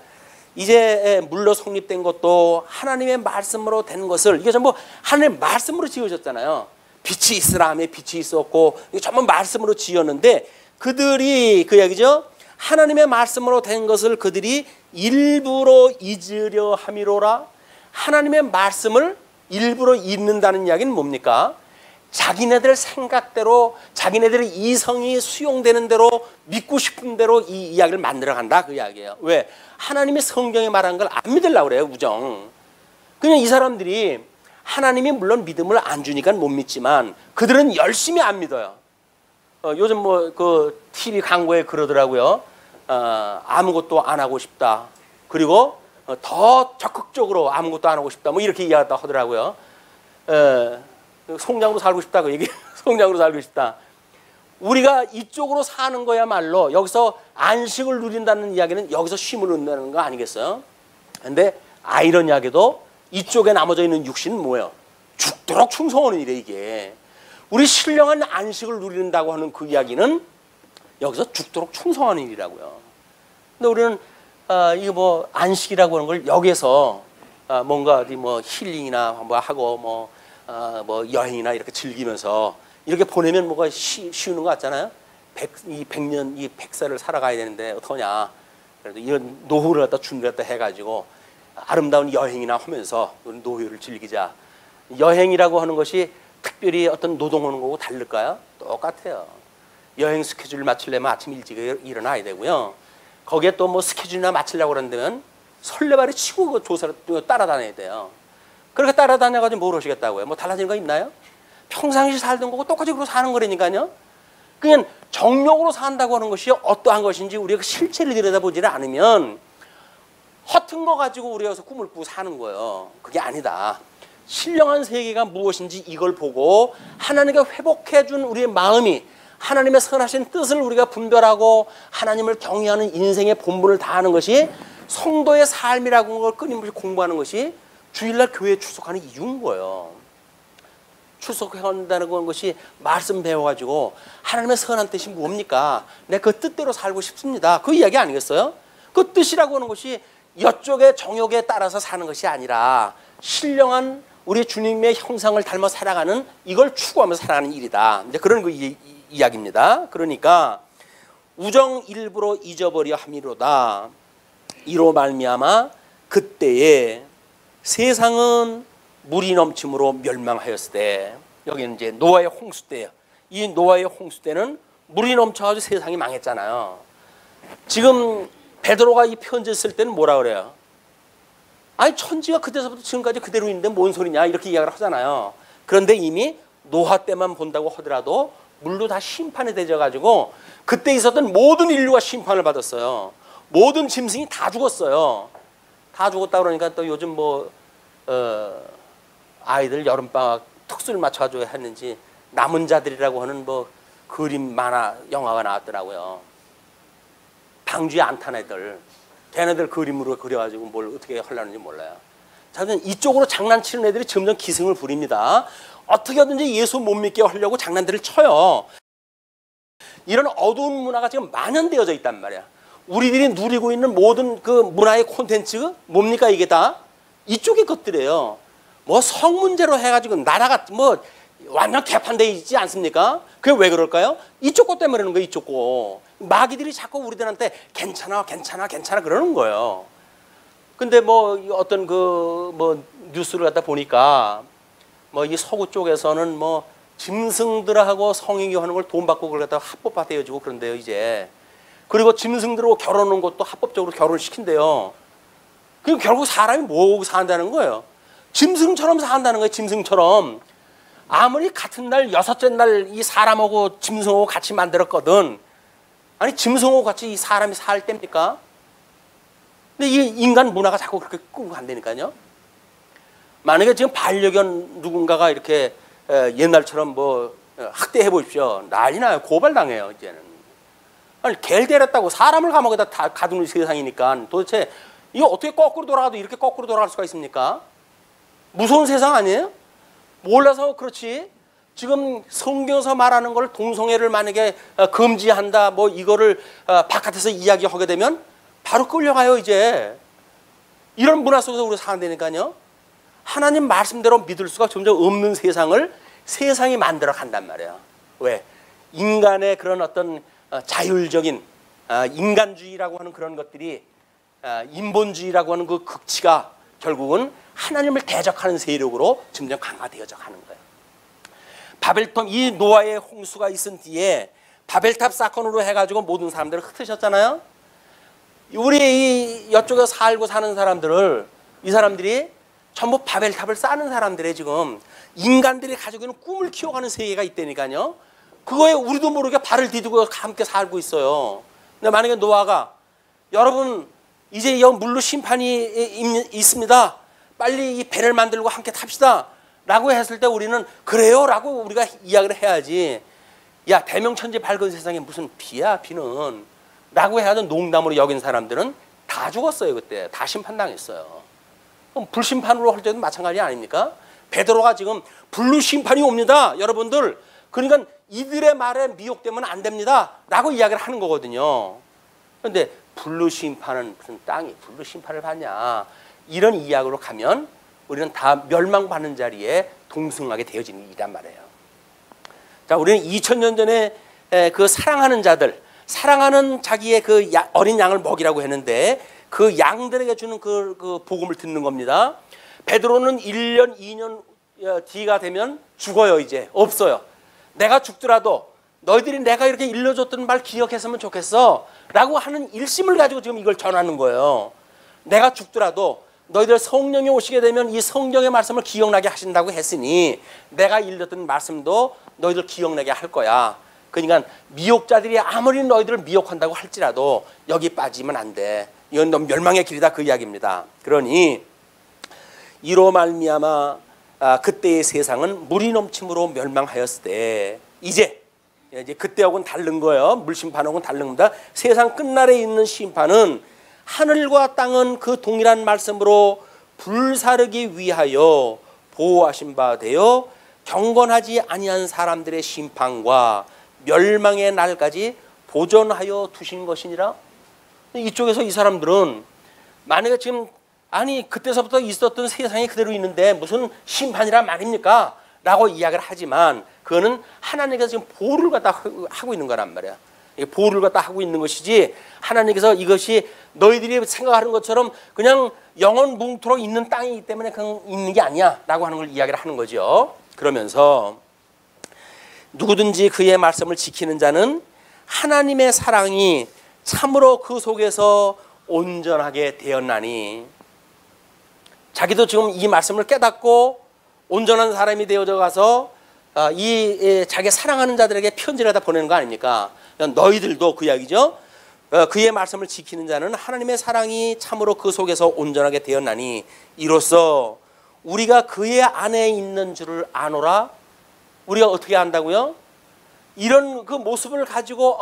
이제 물로 성립된 것도 하나님의 말씀으로 된 것을, 이게 전부 하나님의 말씀으로 지어졌잖아요. 빛이 있으라 하며 빛이 있었고, 이게 전부 말씀으로 지었는데, 그들이 그 이야기죠. 하나님의 말씀으로 된 것을 그들이 일부러 잊으려 함이로라. 하나님의 말씀을 일부러 잊는다는 이야기는 뭡니까? 자기네들 생각대로, 자기네들의 이성이 수용되는 대로, 믿고 싶은 대로 이 이야기를 만들어 간다, 그 이야기예요. 왜? 하나님이 성경에 말한 걸 안 믿으려고 그래요, 우정. 그냥 이 사람들이 하나님이 물론 믿음을 안 주니까 못 믿지만 그들은 열심히 안 믿어요. 요즘 뭐 그 TV 광고에 그러더라고요. 아무것도 안 하고 싶다. 그리고 더 적극적으로 아무것도 안 하고 싶다. 뭐 이렇게 이야기했다 하더라고요. 송장으로 살고 싶다. 그 얘기. 송장으로 살고 싶다. 우리가 이쪽으로 사는 거야말로 여기서 안식을 누린다는 이야기는 여기서 쉼을 얻는다는 거 아니겠어요? 근데 아이러니하게도 이쪽에 남아져 있는 육신은 뭐예요? 죽도록 충성하는 일이에요, 이게. 우리 신령한 안식을 누린다고 하는 그 이야기는 여기서 죽도록 충성하는 일이라고요. 근데 우리는 이거 뭐 안식이라고 하는 걸 여기서 뭔가 어디 뭐 힐링이나 뭐 하고 뭐 여행이나 이렇게 즐기면서 이렇게 보내면 뭐가 쉬우는 것 같잖아요. 이 100년, 이 100살을 살아가야 되는데 어떡하냐. 그래도 이런 노후를 갖다 준비를 갖다 해가지고 아름다운 여행이나 하면서 노후를 즐기자. 여행이라고 하는 것이 특별히 어떤 노동하는 거고 다를까요? 똑같아요. 여행 스케줄을 맞추려면 아침 일찍 일어나야 되고요. 거기에 또 뭐 스케줄이나 맞추려고 그런다면 설레발에 치고 그 조사를 따라다녀야 돼요. 그렇게 따라다녀가지고 뭘 하시겠다고요? 뭐 달라진 거 있나요? 평상시 살던 거고 똑같이 그러고 사는 거라니까요. 그냥 정욕으로 산다고 하는 것이 어떠한 것인지 우리가 실체를 들여다보지 않으면 허튼 거 가지고 우리가 여기서 꿈을 꾸고 사는 거예요. 그게 아니다. 신령한 세계가 무엇인지 이걸 보고 하나님께 회복해 준 우리의 마음이 하나님의 선하신 뜻을 우리가 분별하고 하나님을 경외하는 인생의 본분을 다하는 것이 성도의 삶이라고 하는 걸 끊임없이 공부하는 것이 주일날 교회에 출석하는 이유인 거예요. 출석한다는 것이 말씀 배워가지고 하나님의 선한 뜻이 뭡니까? 내가 그 뜻대로 살고 싶습니다. 그 이야기 아니겠어요? 그 뜻이라고 하는 것이 이쪽의 정욕에 따라서 사는 것이 아니라 신령한 우리 주님의 형상을 닮아 살아가는 이걸 추구하면서 살아가는 일이다. 이제 그런 그 이야기입니다. 그러니까 우정 일부러 잊어버려 함이로다. 이로 말미암아 그때에 세상은 물이 넘침으로 멸망하였을 때, 여기는 이제 노아의 홍수 때예요. 이 노아의 홍수 때는 물이 넘쳐가지고 세상이 망했잖아요. 지금 베드로가 이 편지 쓸 때는 뭐라 그래요? 아니 천지가 그때서부터 지금까지 그대로 있는데 뭔 소리냐 이렇게 이야기를 하잖아요. 그런데 이미 노아 때만 본다고 하더라도 물로 다 심판이 되져가지고 그때 있었던 모든 인류가 심판을 받았어요. 모든 짐승이 다 죽었어요. 다 죽었다 그러니까 또 요즘 뭐 아이들 여름방학 특수를 맞춰가지고 했는지 남은 자들이라고 하는 뭐 그림 만화 영화가 나왔더라고요. 방주에 안 탄 애들, 걔네들 그림으로 그려가지고 뭘 어떻게 하려는지 몰라요. 자, 이쪽으로 장난치는 애들이 점점 기승을 부립니다. 어떻게 하든지 예수 못 믿게 하려고 장난들을 쳐요. 이런 어두운 문화가 지금 만연되어져 있단 말이야. 우리들이 누리고 있는 모든 그 문화의 콘텐츠 뭡니까 이게 다? 이쪽의 것들이에요. 뭐 성 문제로 해가지고 나라가 뭐 완전 개판돼 있지 않습니까? 그게 왜 그럴까요? 이쪽 것 때문에 그러는 거예요. 이쪽 거. 마귀들이 자꾸 우리들한테 괜찮아 괜찮아 괜찮아 그러는 거예요. 근데 뭐 어떤 그 뭐 뉴스를 갖다 보니까 뭐 이 서구 쪽에서는 뭐 짐승들하고 성행위 하는 걸 돈 받고 그걸 갖다가 합법화되어지고 그런데요 이제. 그리고 짐승들하고 결혼하는 것도 합법적으로 결혼을 시킨대요. 그럼 결국 사람이 뭐하고 산다는 거예요? 짐승처럼 산다는 거예요. 짐승처럼. 아무리 같은 날 여섯째 날 이 사람하고 짐승하고 같이 만들었거든. 아니 짐승하고 같이 이 사람이 살 때입니까? 근데 이 인간 문화가 자꾸 그렇게 끌고 간다니까요. 만약에 지금 반려견 누군가가 이렇게 옛날처럼 뭐 학대해 보십시오. 난리 나요. 고발당해요 이제는. 아니 개를 때렸다고 사람을 감옥에다 다 가두는 세상이니까 도대체 이거 어떻게 거꾸로 돌아가도 이렇게 거꾸로 돌아갈 수가 있습니까? 무서운 세상 아니에요? 몰라서 그렇지. 지금 성경에서 말하는 걸 동성애를 만약에 금지한다 뭐 이거를 바깥에서 이야기하게 되면 바로 끌려가요 이제. 이런 문화 속에서 우리가 산다니까요. 하나님 말씀대로 믿을 수가 점점 없는 세상을 세상이 만들어 간단 말이에요. 왜? 인간의 그런 어떤 자율적인 인간주의라고 하는 그런 것들이 인본주의라고 하는 그 극치가 결국은 하나님을 대적하는 세력으로 점점 강화되어져 가는 거예요. 바벨탑 이 노아의 홍수가 있은 뒤에 바벨탑 사건으로 해가지고 모든 사람들을 흩으셨잖아요. 우리 이쪽에 살고 사는 사람들을 이 사람들이 전부 바벨탑을 쌓는 사람들의 지금 인간들이 가지고 있는 꿈을 키워가는 세계가 있다니까요. 그거에 우리도 모르게 발을 디디고 함께 살고 있어요. 근데 만약에 노아가 여러분 이제 여 물로 심판이 있습니다. 빨리 이 배를 만들고 함께 탑시다. 라고 했을 때 우리는 그래요? 라고 우리가 이야기를 해야지. 야, 대명천지 밝은 세상에 무슨 비야, 비는. 라고 해야 농담으로 여긴 사람들은 다 죽었어요, 그때. 다 심판당했어요. 그럼 불심판으로 할 때도 마찬가지 아닙니까? 베드로가 지금 불로 심판이 옵니다, 여러분들. 그러니까 이들의 말에 미혹되면 안 됩니다. 라고 이야기를 하는 거거든요. 그런데 불로 심판은 무슨 땅이 불로 심판을 받냐. 이런 이야기로 가면 우리는 다 멸망받는 자리에 동승하게 되어지는 일이란 말이에요. 자, 우리는 2000년 전에 그 사랑하는 자들, 사랑하는 자기의 그 어린 양을 먹이라고 했는데 그 양들에게 주는 그 복음을 듣는 겁니다. 베드로는 1년, 2년 뒤가 되면 죽어요. 이제 없어요. 내가 죽더라도 너희들이 내가 이렇게 일러줬던 말 기억했으면 좋겠어 라고 하는 일심을 가지고 지금 이걸 전하는 거예요. 내가 죽더라도 너희들 성령이 오시게 되면 이 성경의 말씀을 기억나게 하신다고 했으니 내가 일렀던 말씀도 너희들 기억나게 할 거야. 그러니까 미혹자들이 아무리 너희들을 미혹한다고 할지라도 여기 빠지면 안 돼. 이건 너 멸망의 길이다, 그 이야기입니다. 그러니 이로 말미암아 그때의 세상은 물이 넘침으로 멸망하였을 때 이제 그때하고는 다른 거예요. 물심판하고는 다른 겁니다. 세상 끝날에 있는 심판은 하늘과 땅은 그 동일한 말씀으로 불사르기 위하여 보호하신 바 되어 경건하지 아니한 사람들의 심판과 멸망의 날까지 보존하여 두신 것이니라. 이쪽에서 이 사람들은 만약에 지금 아니 그때서부터 있었던 세상이 그대로 있는데 무슨 심판이란 말입니까? 라고 이야기를 하지만 그거는 하나님께서 지금 보호를 갖다 하고 있는 거란 말이야. 보호를 갖다 하고 있는 것이지 하나님께서 이것이 너희들이 생각하는 것처럼 그냥 영원 뭉토록 있는 땅이기 때문에 그냥 있는 게 아니야 라고 하는 걸 이야기를 하는 거죠. 그러면서 누구든지 그의 말씀을 지키는 자는 하나님의 사랑이 참으로 그 속에서 온전하게 되었나니, 자기도 지금 이 말씀을 깨닫고 온전한 사람이 되어져 가서 이 자기 사랑하는 자들에게 편지를 다 보내는 거 아닙니까? 너희들도 그 이야기죠. 그의 말씀을 지키는 자는 하나님의 사랑이 참으로 그 속에서 온전하게 되었나니 이로써 우리가 그의 안에 있는 줄을 아노라. 우리가 어떻게 안다고요? 이런 그 모습을 가지고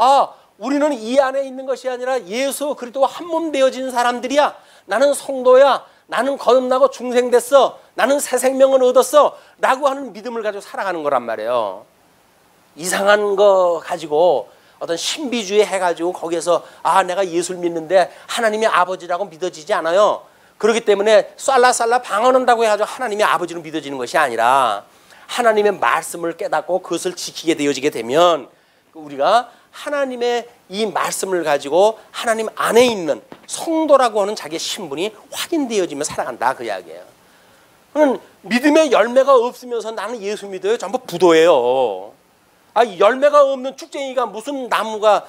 우리는 이 안에 있는 것이 아니라 예수 그리스도와 한 몸 되어진 사람들이야. 나는 성도야. 나는 거듭나고 중생됐어. 나는 새 생명을 얻었어. 라고 하는 믿음을 가지고 살아가는 거란 말이에요. 이상한 거 가지고 어떤 신비주의 해가지고 거기에서 내가 예수를 믿는데 하나님이 아버지라고 믿어지지 않아요. 그렇기 때문에 쌀라쌀라 방언한다고 해가지고 하나님이 아버지로 믿어지는 것이 아니라 하나님의 말씀을 깨닫고 그것을 지키게 되어지게 되면 우리가 하나님의 이 말씀을 가지고 하나님 안에 있는 성도라고 하는 자기의 신분이 확인되어지며 살아간다, 그 이야기예요. 그러면 믿음의 열매가 없으면서 나는 예수 믿어요? 전부 부도예요. 열매가 없는 쭉쟁이가 무슨 나무가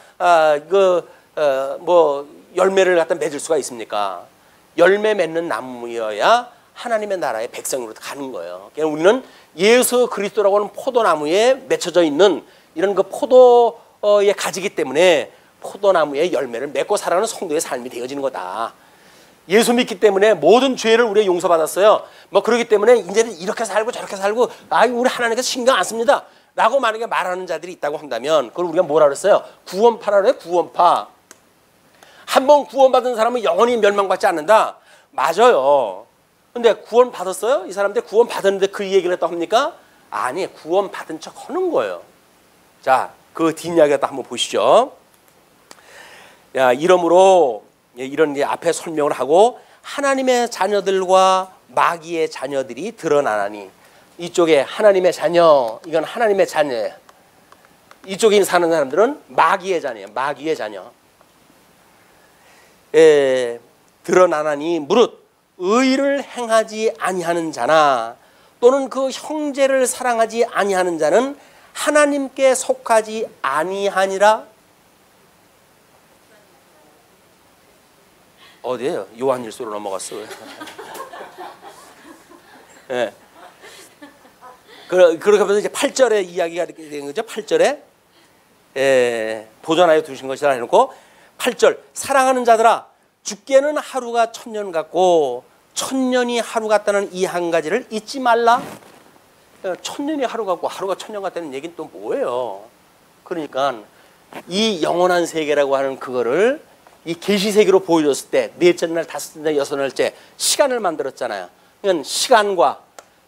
열매를 갖다 맺을 수가 있습니까? 열매 맺는 나무여야 하나님의 나라의 백성으로 가는 거예요. 그러니까 우리는 예수 그리스도라고 하는 포도나무에 맺혀져 있는 이런 그 포도의 가지기 때문에 포도나무의 열매를 맺고 살아가는 성도의 삶이 되어지는 거다. 예수 믿기 때문에 모든 죄를 우리가 용서받았어요. 그렇기 때문에 이제는 이렇게 살고 저렇게 살고 우리 하나님께서 신경 안 씁니다. 라고 만약에 말하는 자들이 있다고 한다면 그걸 우리가 뭐라 그랬어요? 구원파라 그래요. 구원파. 한번 구원받은 사람은 영원히 멸망받지 않는다. 맞아요. 근데 구원 받았어요? 이 사람들 구원 받았는데 그 얘기를 했다고 합니까? 아니, 구원 받은 척 하는 거예요. 자, 그 뒷이야기 갖다 한번 보시죠. 이러므로 이런 게 앞에 설명을 하고 하나님의 자녀들과 마귀의 자녀들이 드러나나니, 이쪽에 하나님의 자녀, 이건 하나님의 자녀예요. 이쪽에 사는 사람들은 마귀의 자녀예요. 마귀의 자녀. 드러나나니 무릇 의를 행하지 아니하는 자나 또는 그 형제를 사랑하지 아니하는 자는 하나님께 속하지 아니하니라. 어디에요? 요한일서로 넘어갔어. 예. 그렇게 하면서 이제 8절에 이야기가 이렇게 되는 거죠. 8절에 보존하여 두신 것이라 해놓고 8절 사랑하는 자들아 주께는 하루가 천년 같고 천년이 하루 같다는 이 한 가지를 잊지 말라. 천년이 하루 같고 하루가 천년 같다는 얘기는 또 뭐예요? 그러니까 이 영원한 세계라고 하는 그거를 이 계시세계로 보여줬을 때 넷째 날, 다섯째 날, 여섯 날째 시간을 만들었잖아요. 그러니까 시간과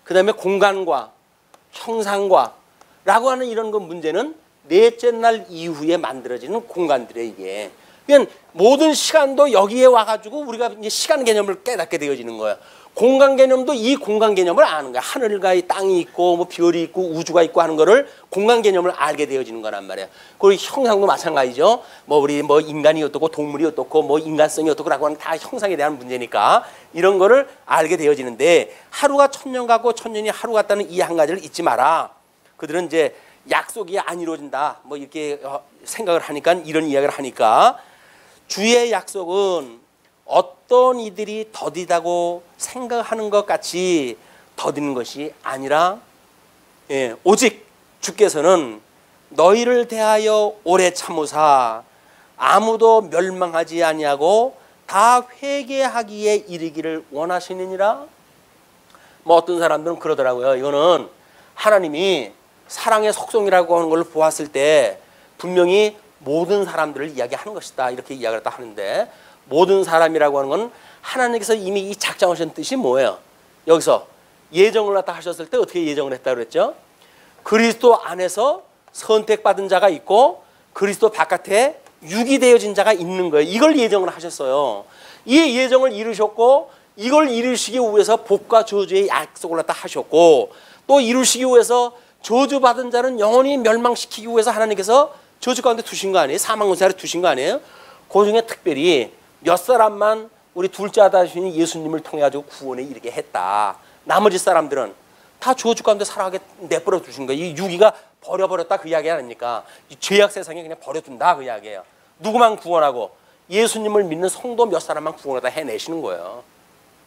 그 다음에 공간과 형상과 라고 하는 이런 그 문제는 넷째 날 이후에 만들어지는 공간들이에요, 이게. 그러니까 모든 시간도 여기에 와가지고 우리가 이제 시간 개념을 깨닫게 되어지는 거예요. 공간 개념도 이 공간 개념을 아는 거야. 하늘과 이 땅이 있고 뭐 별이 있고 우주가 있고 하는 거를 공간 개념을 알게 되어지는 거란 말이에요. 그리고 형상도 마찬가지죠. 뭐 우리 뭐 인간이 어떻고 동물이 어떻고 뭐 인간성이 어떻고라고 하는 다 형상에 대한 문제니까 이런 거를 알게 되어지는데 하루가 천년 같고 천년이 하루 같다는 이 한 가지를 잊지 마라. 그들은 이제 약속이 안 이루어진다. 뭐 이렇게 생각을 하니까 이런 이야기를 하니까 주의 약속은 어떤 이들이 더디다고 생각하는 것 같이 더디는 것이 아니라 오직 주께서는 너희를 대하여 오래 참으사 아무도 멸망하지 아니하고 다 회개하기에 이르기를 원하시느니라. 뭐 어떤 사람들은 그러더라고요. 이거는 하나님이 사랑의 속성이라고 하는 걸 보았을 때 분명히 모든 사람들을 이야기하는 것이다. 이렇게 이야기를 다 하는데 모든 사람이라고 하는 건 하나님께서 이미 이 작정하신 뜻이 뭐예요? 여기서 예정을 갖다 하셨을 때 어떻게 예정을 했다고 그랬죠? 그리스도 안에서 선택받은 자가 있고 그리스도 바깥에 유기되어진 자가 있는 거예요. 이걸 예정을 하셨어요. 이 예정을 이루셨고 이걸 이루시기 위해서 복과 저주의 약속을 갖다 하셨고 또 이루시기 위해서 저주받은 자는 영원히 멸망시키기 위해서 하나님께서 저주 가운데 두신 거 아니에요? 사망권세 두신 거 아니에요? 그 중에 특별히 몇 사람만 우리 둘째 아들이신 예수님을 통해 가지고 구원에 이르게 했다. 나머지 사람들은 다 저주 가운데 살아가게 내버려 두신 거예요. 이 유기가 버려버렸다 그 이야기 아닙니까? 이 죄악 세상에 그냥 버려둔다 그 이야기예요. 누구만 구원하고 예수님을 믿는 성도 몇 사람만 구원하다 해내시는 거예요.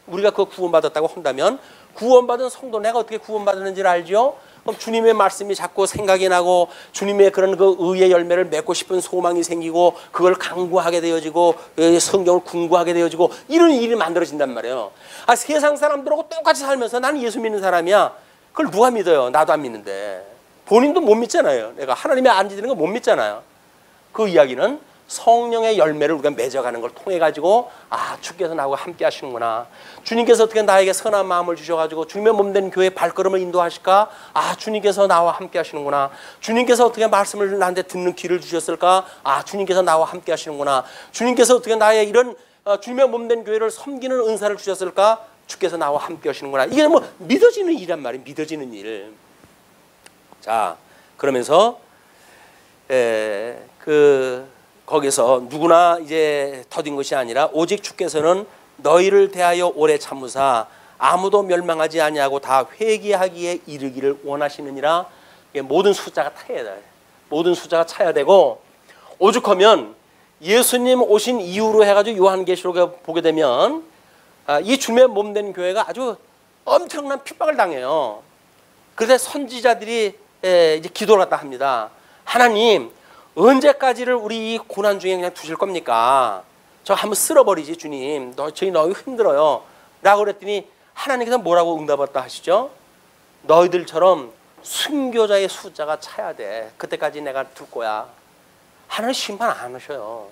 우리가 그 구원받았다고 한다면 구원받은 성도 내가 어떻게 구원받았는지를 알죠? 그럼 주님의 말씀이 자꾸 생각이 나고 주님의 그런 그 의의 열매를 맺고 싶은 소망이 생기고 그걸 강구하게 되어지고 성경을 궁구하게 되어지고 이런 일이 만들어진단 말이에요. 아, 세상 사람들하고 똑같이 살면서 나는 예수 믿는 사람이야. 그걸 누가 믿어요? 나도 안 믿는데. 본인도 못 믿잖아요. 내가 하나님의 안 지는 거 못 믿잖아요. 그 이야기는 성령의 열매를 우리가 맺어가는 걸 통해 가지고 아, 주께서 나하고 함께 하시는구나. 주님께서 어떻게 나에게 선한 마음을 주셔가지고 주님의 몸된 교회 발걸음을 인도하실까? 아, 주님께서 나와 함께 하시는구나. 주님께서 어떻게 말씀을 나한테 듣는 귀를 주셨을까? 아, 주님께서 나와 함께 하시는구나. 주님께서 어떻게 나의 이런 주님의 몸된 교회를 섬기는 은사를 주셨을까? 주께서 나와 함께 하시는구나. 이게 뭐 믿어지는 일이란 말이에요. 믿어지는 일. 자, 그러면서 거기서 누구나 이제 더딘 것이 아니라 오직 주께서는 너희를 대하여 오래 참으사 아무도 멸망하지 아니하고 다 회개하기에 이르기를 원하시느니라. 모든 숫자가 차야 돼. 모든 숫자가 차야 되고 오죽하면 예수님 오신 이후로 해가지고 요한계시록에 보게 되면 이 주님의 몸된 교회가 아주 엄청난 핍박을 당해요. 그래서 선지자들이 이제 기도를 갖다 합니다. 하나님, 언제까지를 우리 이 고난 중에 그냥 두실 겁니까? 저 한번 쓸어버리지 주님. 저희 너무 힘들어요. 라고 그랬더니 하나님께서 뭐라고 응답했다 하시죠? 너희들처럼 순교자의 숫자가 차야 돼. 그때까지 내가 둘 거야. 하나님 심판 안 하셔요.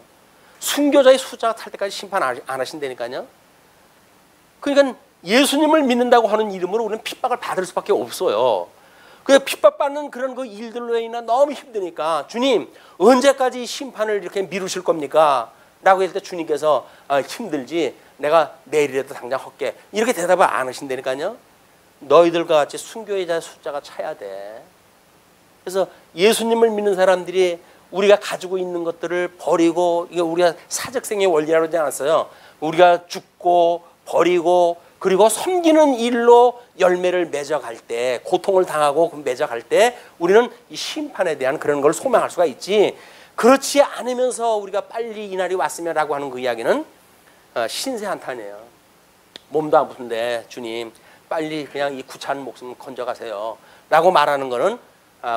순교자의 숫자가 탈 때까지 심판 안 하신다니까요. 그러니까 예수님을 믿는다고 하는 이름으로 우리는 핍박을 받을 수밖에 없어요. 그 핍박받는 그런 그 일들로 인해 너무 힘드니까 주님 언제까지 심판을 이렇게 미루실 겁니까? 라고 했을 때 주님께서 힘들지 내가 내일이라도 당장 할게 이렇게 대답을 안 하신다니까요. 너희들과 같이 순교자의 숫자가 차야 돼. 그래서 예수님을 믿는 사람들이 우리가 가지고 있는 것들을 버리고 이게 우리가 사적생의 원리라고 하지 않았어요. 우리가 죽고 버리고 그리고 섬기는 일로 열매를 맺어갈 때 고통을 당하고 맺어갈 때 우리는 이 심판에 대한 그런 걸 소망할 수가 있지. 그렇지 않으면서 우리가 빨리 이날이 왔으면 라고 하는 그 이야기는 신세한탄이에요. 몸도 아픈데 주님 빨리 그냥 이 구차한 목숨 건져가세요 라고 말하는 거는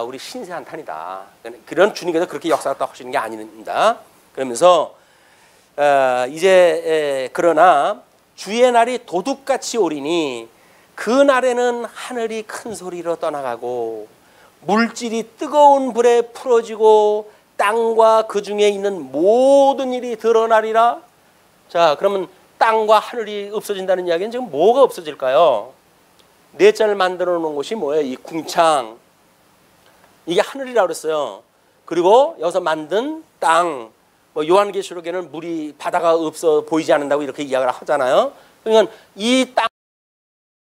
우리 신세 한탄이다. 그런 주님께서 그렇게 역사를 하시는 게 아닙니다. 그러면서 이제 그러나 주의 날이 도둑같이 오리니 그 날에는 하늘이 큰 소리로 떠나가고 물질이 뜨거운 불에 풀어지고 땅과 그 중에 있는 모든 일이 드러나리라. 자, 그러면 땅과 하늘이 없어진다는 이야기는 지금 뭐가 없어질까요? 넷째를 만들어 놓은 곳이 뭐예요? 이 궁창, 이게 하늘이라고 그랬어요. 그리고 여기서 만든 땅, 뭐 요한계시록에는 물이 바다가 없어 보이지 않는다고 이렇게 이야기를 하잖아요. 그러니까 이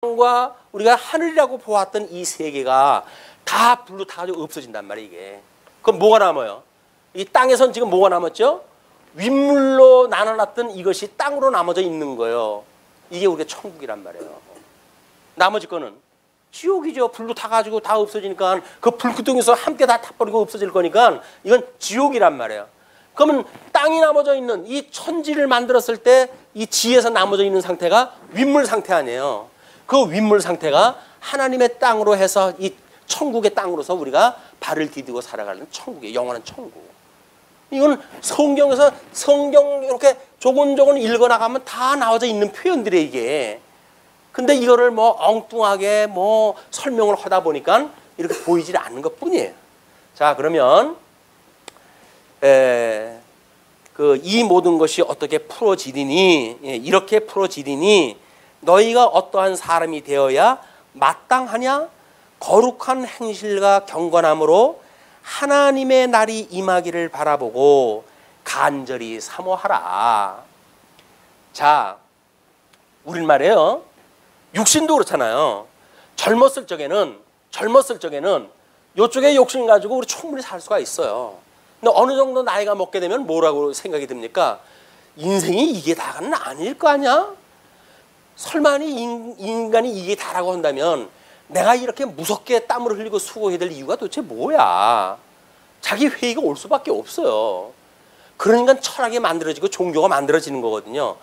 땅과 우리가 하늘이라고 보았던 이 세계가 다 불로 타가지고 없어진단 말이에요. 이게 그럼 뭐가 남아요? 이 땅에선 지금 뭐가 남았죠? 윗물로 나눠놨던 이것이 땅으로 남아져 있는 거예요. 이게 우리가 천국이란 말이에요. 나머지 거는 지옥이죠. 불로 타가지고 다 없어지니까 그 불구덩이에서 함께 다 타버리고 없어질 거니까 이건 지옥이란 말이에요. 그러면 땅이 남아져 있는 이 천지를 만들었을 때 이 지에서 남아져 있는 상태가 윗물 상태 아니에요. 그 윗물 상태가 하나님의 땅으로 해서 이 천국의 땅으로서 우리가 발을 디디고 살아가는 천국이에요. 영원한 천국. 이건 성경에서 성경 이렇게 조곤조곤 읽어나가면 다 나와져 있는 표현들이에요, 이게. 근데 이거를 뭐 엉뚱하게 뭐 설명을 하다 보니까 이렇게 보이질 않는 것 뿐이에요. 자, 그러면 이 모든 것이 어떻게 풀어지리니, 이렇게 풀어지리니 너희가 어떠한 사람이 되어야 마땅하냐? 거룩한 행실과 경건함으로 하나님의 날이 임하기를 바라보고 간절히 사모하라. 자, 우리말에요. 육신도 그렇잖아요. 젊었을 적에는 이쪽에 욕심 가지고 우리 충분히 살 수가 있어요. 근데 어느 정도 나이가 먹게 되면 뭐라고 생각이 듭니까? 인생이 이게 다는 아닐 거 아니야? 설마 인간이 이게 다라고 한다면 내가 이렇게 무섭게 땀을 흘리고 수고해야 될 이유가 도대체 뭐야? 자기 회의가 올 수밖에 없어요. 그러니까 철학이 만들어지고 종교가 만들어지는 거거든요.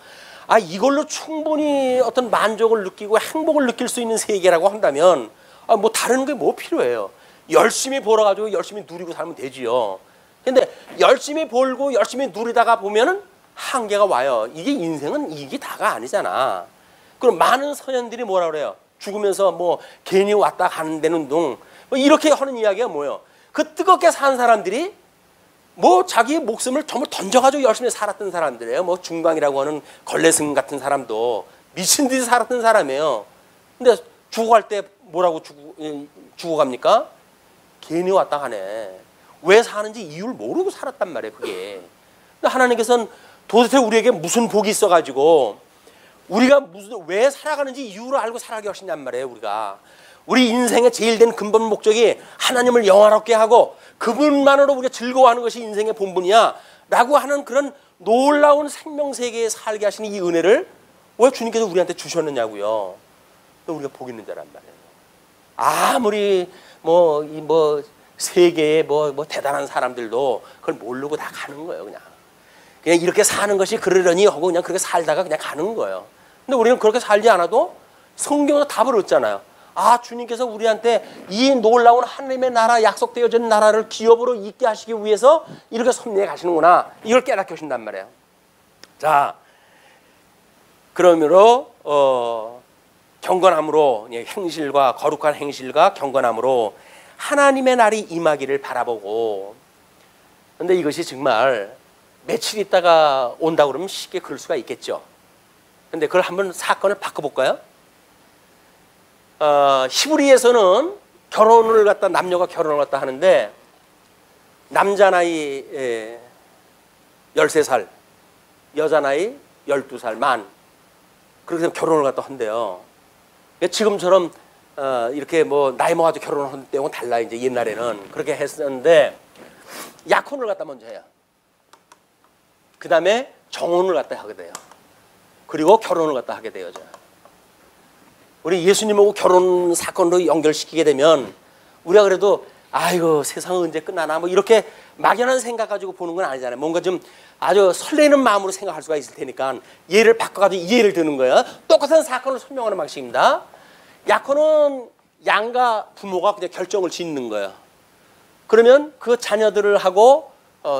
이걸로 충분히 어떤 만족을 느끼고 행복을 느낄 수 있는 세계라고 한다면 뭐 다른 게 뭐 필요해요? 열심히 벌어가지고 열심히 누리고 살면 되지요. 근데 열심히 벌고 열심히 누리다가 보면은 한계가 와요. 이게 인생은 이게 다가 아니잖아. 그럼 많은 선현들이 뭐라 그래요? 죽으면서 뭐 괜히 왔다 가는 데는 둥 뭐 이렇게 하는 이야기가 뭐예요? 그 뜨겁게 산 사람들이 뭐 자기 목숨을 전부 던져가지고 열심히 살았던 사람들이에요. 뭐 중광이라고 하는 걸레승 같은 사람도 미친 듯이 살았던 사람이에요. 근데 죽어갈 때 뭐라고 죽어갑니까? 괜히 왔다 가네. 왜 사는지 이유를 모르고 살았단 말이에요, 그게. 근데 하나님께서는 도대체 우리에게 무슨 복이 있어가지고 우리가 왜 살아가는지 이유를 알고 살아가게 하신단 말이에요, 우리가. 우리 인생의 제일 된 근본 목적이 하나님을 영화롭게 하고 그분만으로 우리가 즐거워하는 것이 인생의 본분이야 라고 하는 그런 놀라운 생명세계에 살게 하시는 이 은혜를 왜 주님께서 우리한테 주셨느냐고요. 또 우리가 복 있는 자란 말이에요. 아무리 세계에 대단한 사람들도 그걸 모르고 다 가는 거예요. 그냥 이렇게 사는 것이 그러려니 하고 그냥 그렇게 살다가 그냥 가는 거예요. 근데 우리는 그렇게 살지 않아도 성경에서 답을 얻잖아요. 주님께서 우리한테 이 놀라운 하나님의 나라, 약속되어진 나라를 기업으로 있게 하시기 위해서 이렇게 섭리해 가시는구나. 이걸 깨닫게 하신단 말이에요. 자, 그러므로 경건함으로, 행실과 거룩한 행실과 경건함으로 하나님의 날이 임하기를 바라보고. 근데 이것이 정말 며칠 있다가 온다고 그러면 쉽게 그럴 수가 있겠죠. 근데 그걸 한번 사건을 바꿔볼까요? 히브리에서는 결혼을 갖다, 남녀가 결혼을 갖다 하는데 남자 나이 13살, 여자 나이 12살 만, 그렇게 결혼을 갖다 한대요. 지금처럼 이렇게 뭐 나이 먹어가지고 결혼하는 때하고는 달라. 이제 옛날에는 그렇게 했었는데 약혼을 갖다 먼저 해요. 그 다음에 정혼을 갖다 하게 돼요. 그리고 결혼을 갖다 하게 되죠. 우리 예수님하고 결혼 사건으로 연결시키게 되면 우리가 그래도 아이고 세상은 언제 끝나나 뭐 이렇게 막연한 생각 가지고 보는 건 아니잖아요. 뭔가 좀 아주 설레는 마음으로 생각할 수가 있을 테니까 예를 바꿔가지고 이해를 드는 거예요. 똑같은 사건을 설명하는 방식입니다. 약혼은 양가 부모가 그냥 결정을 짓는 거예요. 그러면 그 자녀들을 하고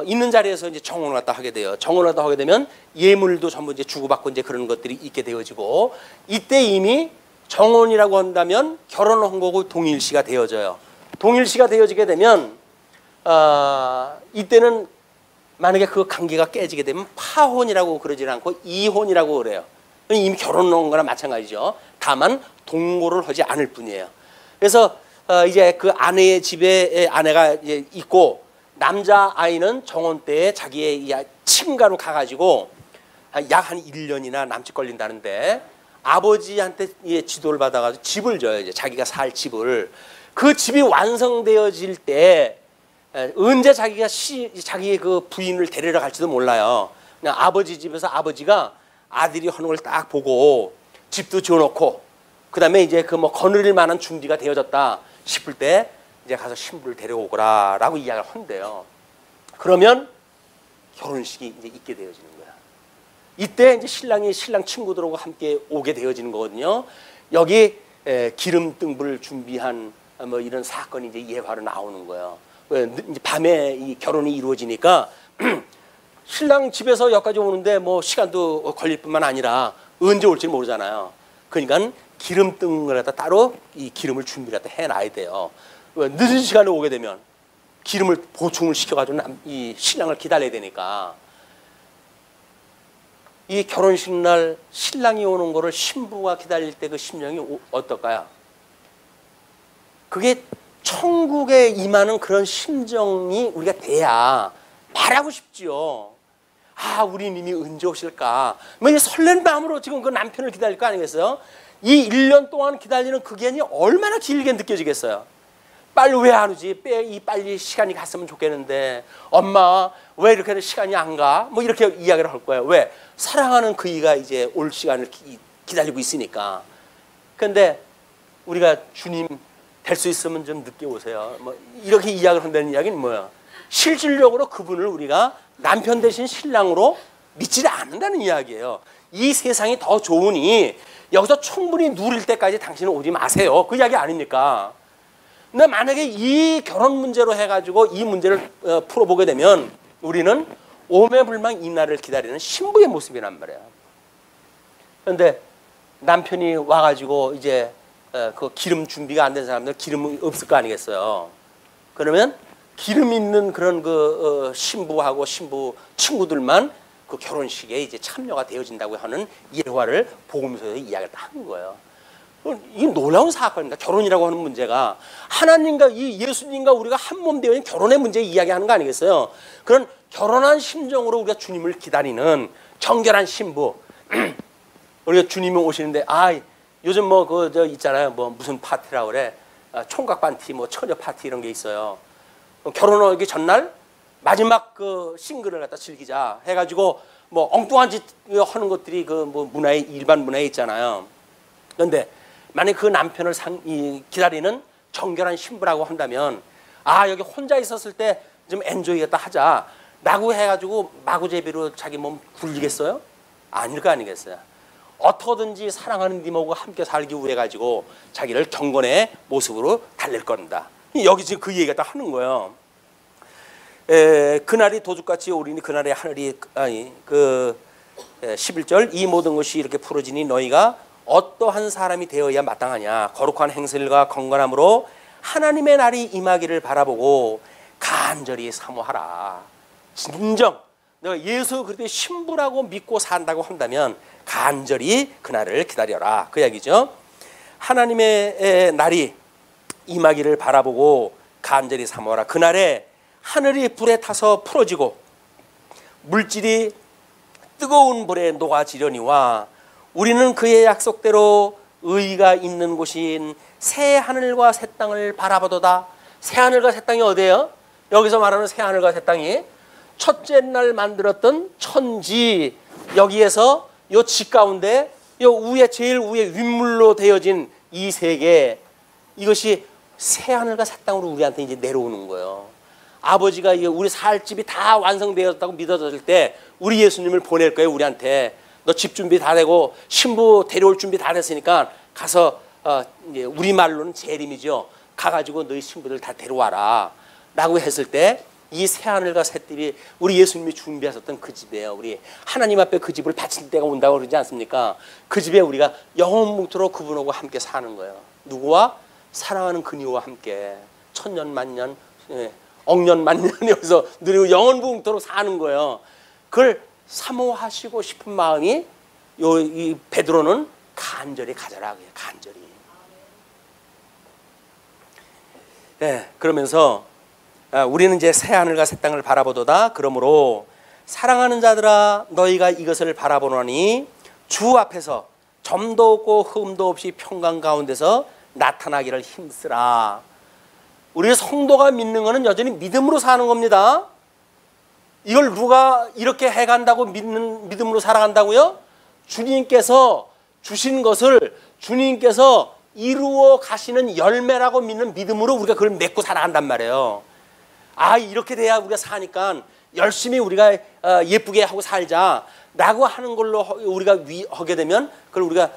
있는 자리에서 이제 정혼을 갖다 하게 돼요. 정혼을 갖다 하게 되면 예물도 전부 이제 주고받고 이제 그런 것들이 있게 되어지고, 이때 이미 정혼이라고 한다면 결혼한 거고 동일시가 되어져요. 동일시가 되어지게 되면 이때는 만약에 그 관계가 깨지게 되면 파혼이라고 그러지 않고 이혼이라고 그래요. 이미 결혼한 거나 마찬가지죠. 다만 동거를 하지 않을 뿐이에요. 그래서 이제 그 아내의 집에 아내가 이제 있고, 남자 아이는 정혼 때에 자기의 친가로 가가지고 약 한 1년이나 남짓 걸린다는데, 아버지한테 지도를 받아가지고 집을 줘요. 이제 자기가 살 집을. 그 집이 완성되어질 때 언제 자기가 자기의 그 부인을 데리러 갈지도 몰라요. 그냥 아버지 집에서 아버지가 아들이 하는 걸 딱 보고 집도 지어놓고, 그 다음에 이제 그 뭐 거느릴 만한 준비가 되어졌다 싶을 때 이제 가서 신부를 데려오거라라고 이야기를 한대요. 그러면 결혼식이 이제 있게 되어지는 거야. 이때 이제 신랑이 신랑 친구들하고 함께 오게 되어지는 거거든요. 여기 기름 등불 준비한 뭐 이런 사건이 이제 예화로 나오는 거예요. 이제 밤에 이 결혼이 이루어지니까 신랑 집에서 여기까지 오는데 뭐 시간도 걸릴 뿐만 아니라 언제 올지 모르잖아요. 그러니까 기름등을 갖다 따로 이 기름을 준비를 갖다 해놔야 돼요. 늦은 시간에 오게 되면 기름을 보충을 시켜가지고 이 신랑을 기다려야 되니까. 이 결혼식 날 신랑이 오는 거를 신부가 기다릴 때 그 심정이 어떨까요? 그게 천국에 임하는 그런 심정이 우리가 돼야 말하고 싶지요. 아, 우리 님이 언제 오실까? 뭐 설레는 마음으로 지금 그 남편을 기다릴 거 아니겠어요? 이 1년 동안 기다리는 그 기간이 얼마나 길게 느껴지겠어요? 빨리 왜 안 오지? 빨리 시간이 갔으면 좋겠는데, 엄마 왜 이렇게 시간이 안 가? 뭐 이렇게 이야기를 할 거예요. 왜? 사랑하는 그이가 이제 올 시간을 기다리고 있으니까. 그런데 우리가 주님 될 수 있으면 좀 늦게 오세요. 뭐 이렇게 이야기를 한다는 이야기는 뭐야? 실질적으로 그분을 우리가 남편 대신 신랑으로 믿지 않는다는 이야기예요. 이 세상이 더 좋으니 여기서 충분히 누릴 때까지 당신은 오지 마세요. 그 이야기 아닙니까? 근데 만약에 이 결혼 문제로 해가지고 이 문제를 풀어보게 되면 우리는 오매불망 이날을 기다리는 신부의 모습이란 말이에요. 그런데 남편이 와가지고 이제 그 기름 준비가 안 된 사람들 기름이 없을 거 아니겠어요. 그러면 기름 있는 그런 그 신부하고 신부 친구들만 그 결혼식에 이제 참여가 되어진다고 하는 예화를 복음서에 이야기를 하는 거예요. 이게 놀라운 사건입니다. 결혼이라고 하는 문제가 하나님과 이 예수님과 우리가 한 몸 되어 있는 결혼의 문제 이야기하는 거 아니겠어요? 그런 결혼한 심정으로 우리가 주님을 기다리는 정결한 신부. 우리가 주님이 오시는데 요즘 뭐 그 저 있잖아요. 뭐 무슨 파티라고 그래. 총각 파티, 뭐 처녀 파티 이런 게 있어요. 결혼하기 전날 마지막 그 싱글을 갖다 즐기자 해가지고 뭐 엉뚱한 짓 하는 것들이 그 뭐 문화에 일반 문화에 있잖아요. 그런데 만약 그 남편을 기다리는 정결한 신부라고 한다면 여기 혼자 있었을 때 좀 엔조이 갖다 하자 라고 해가지고 마구제비로 자기 몸 굴리겠어요? 아닐 거 아니겠어요? 어떻게든지 사랑하는 님하고 함께 살기 위해 가지고 자기를 경건의 모습으로 달랠 겁니다. 여기 지금 그 얘기가 다 하는 거예요. 그날이 도둑같이 오리니 그날에 하늘이 11절 이 모든 것이 이렇게 풀어지니 너희가 어떠한 사람이 되어야 마땅하냐. 거룩한 행실과 건강함으로 하나님의 날이 임하기를 바라보고 간절히 사모하라. 진정 너가 예수 그리스도의 신부라고 믿고 산다고 한다면 간절히 그날을 기다려라. 그 이야기죠. 하나님의 날이 임하기를 바라보고 간절히 사모하라. 그날에 하늘이 불에 타서 풀어지고 물질이 뜨거운 불에 녹아지려니와 우리는 그의 약속대로 의가 있는 곳인 새 하늘과 새 땅을 바라보도다. 새 하늘과 새 땅이 어디예요? 여기서 말하는 새 하늘과 새 땅이 첫째 날 만들었던 천지, 여기에서 요 집 가운데 요 위에 제일 위에 윗물로 되어진 이 세계, 이것이 새 하늘과 새 땅으로 우리한테 이제 내려오는 거예요. 아버지가 우리 살 집이 다 완성되었다고 믿어졌을 때 우리 예수님을 보낼 거예요. 우리한테 너 집 준비 다 되고 신부 데려올 준비 다 됐으니까 가서 우리 말로는 재림이죠. 가가지고 너희 신부들 다 데려와라. 라고 했을 때 이 새하늘과 새들이 우리 예수님이 준비하셨던 그 집이에요. 우리 하나님 앞에 그 집을 바칠 때가 온다고 그러지 않습니까? 그 집에 우리가 영원뭉토록 그분하고 함께 사는 거예요. 누구와? 사랑하는 그녀와 함께 천년 만년 억년 만년 여기서 누리고 영원뭉토록 사는 거예요. 그걸 사모하시고 싶은 마음이 이 베드로는 간절히 가져라. 간절히. 그러면서 우리는 이제 새 하늘과 새 땅을 바라보도다. 그러므로 사랑하는 자들아 너희가 이것을 바라보노니 주 앞에서 점도 없고 흠도 없이 평강 가운데서 나타나기를 힘쓰라. 우리 성도가 믿는 것은 여전히 믿음으로 사는 겁니다. 이걸 누가 이렇게 해간다고 믿음으로 살아간다고요? 주님께서 주신 것을 주님께서 이루어 가시는 열매라고 믿는 믿음으로 우리가 그걸 맺고 살아간단 말이에요. 이렇게 돼야 우리가 사니까 열심히 우리가 예쁘게 하고 살자라고 하는 걸로 우리가 하게 되면 그걸 우리가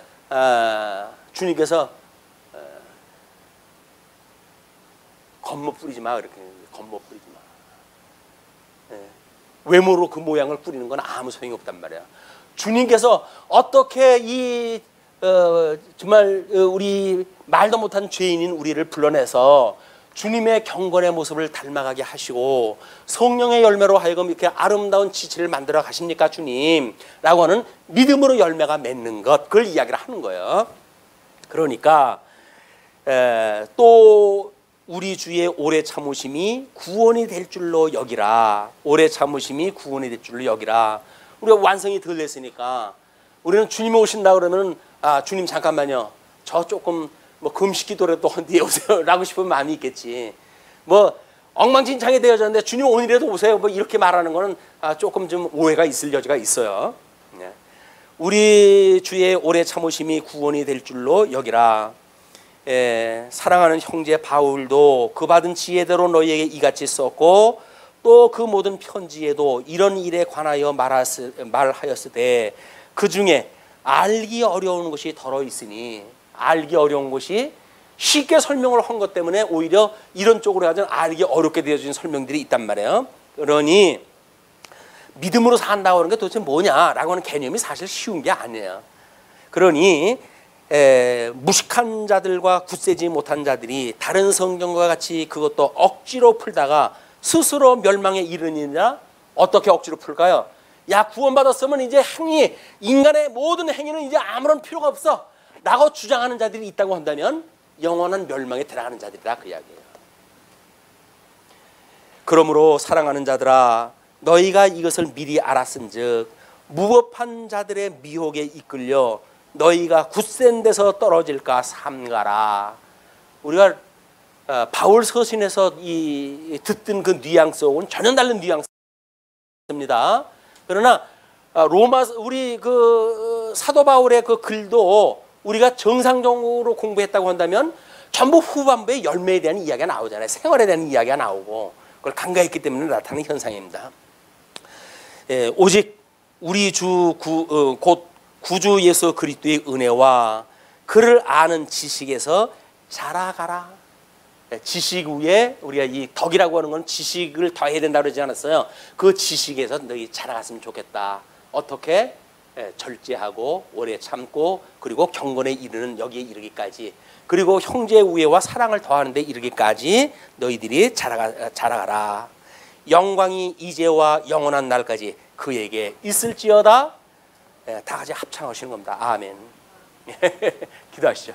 주님께서 겉멋 뿌리지 마. 이렇게 겉멋 뿌리지 마. 외모로 그 모양을 뿌리는 건 아무 소용이 없단 말이야. 주님께서 어떻게 정말 우리 말도 못한 죄인인 우리를 불러내서 주님의 경건의 모습을 닮아가게 하시고 성령의 열매로 하여금 이렇게 아름다운 지체를 만들어 가십니까 주님? 라고 하는 믿음으로 열매가 맺는 것, 그걸 이야기를 하는 거예요. 그러니까 또 우리 주의 오래 참으심이 구원이 될 줄로 여기라. 오래 참으심이 구원이 될 줄로 여기라. 우리가 완성이 덜 됐으니까 우리는 주님이 오신다 그러면 주님 잠깐만요. 저 조금 금식기도라도 뒤에 오세요 라고 싶은 마음이 있겠지. 엉망진창이 되어졌는데 주님 오늘이라도 오세요 이렇게 말하는 거는 조금 좀 오해가 있을 여지가 있어요. 우리 주의 오래 참으심이 구원이 될 줄로 여기라. 사랑하는 형제 바울도 그 받은 지혜대로 너희에게 이같이 썼고 또 그 모든 편지에도 이런 일에 관하여 말하였으되 그 중에 알기 어려운 것이 덜어 있으니, 알기 어려운 것이 쉽게 설명을 한 것 때문에 오히려 이런 쪽으로 하자면 알기 어렵게 되어진 설명들이 있단 말이에요. 그러니 믿음으로 산다고 하는 게 도대체 뭐냐라고 하는 개념이 사실 쉬운 게 아니에요. 그러니 무식한 자들과 굳세지 못한 자들이 다른 성경과 같이 그것도 억지로 풀다가 스스로 멸망에 이르느냐. 어떻게 억지로 풀까요? 야, 구원받았으면 이제 인간의 모든 행위는 이제 아무런 필요가 없어 라고 주장하는 자들이 있다고 한다면 영원한 멸망에 들어가는 자들이다, 그 이야기예요. 그러므로 사랑하는 자들아 너희가 이것을 미리 알았은즉 무법한 자들의 미혹에 이끌려 너희가 굳센 데서 떨어질까 삼가라. 우리가 바울 서신에서 듣던 그 뉘앙스하고는 전혀 다른 뉘앙스입니다. 그러나 우리 그 사도 바울의 그 글도 우리가 정상적으로 공부했다고 한다면 전부 후반부에 열매에 대한 이야기가 나오잖아요. 생활에 대한 이야기가 나오고 그걸 간과했기 때문에 나타나는 현상입니다. 오직 우리 곧 구주 예수 그리스도의 은혜와 그를 아는 지식에서 자라가라. 지식 위에 우리가 이 덕이라고 하는 건 지식을 더해야 된다고 그러지 않았어요. 그 지식에서 너희 자라갔으면 좋겠다. 어떻게? 절제하고 오래 참고 그리고 경건에 이르는 여기에 이르기까지, 그리고 형제의 우애와 사랑을 더하는 데 이르기까지 너희들이 자라가라. 영광이 이제와 영원한 날까지 그에게 있을지어다. 다 같이 합창하시는 겁니다. 아멘. 기도하시죠.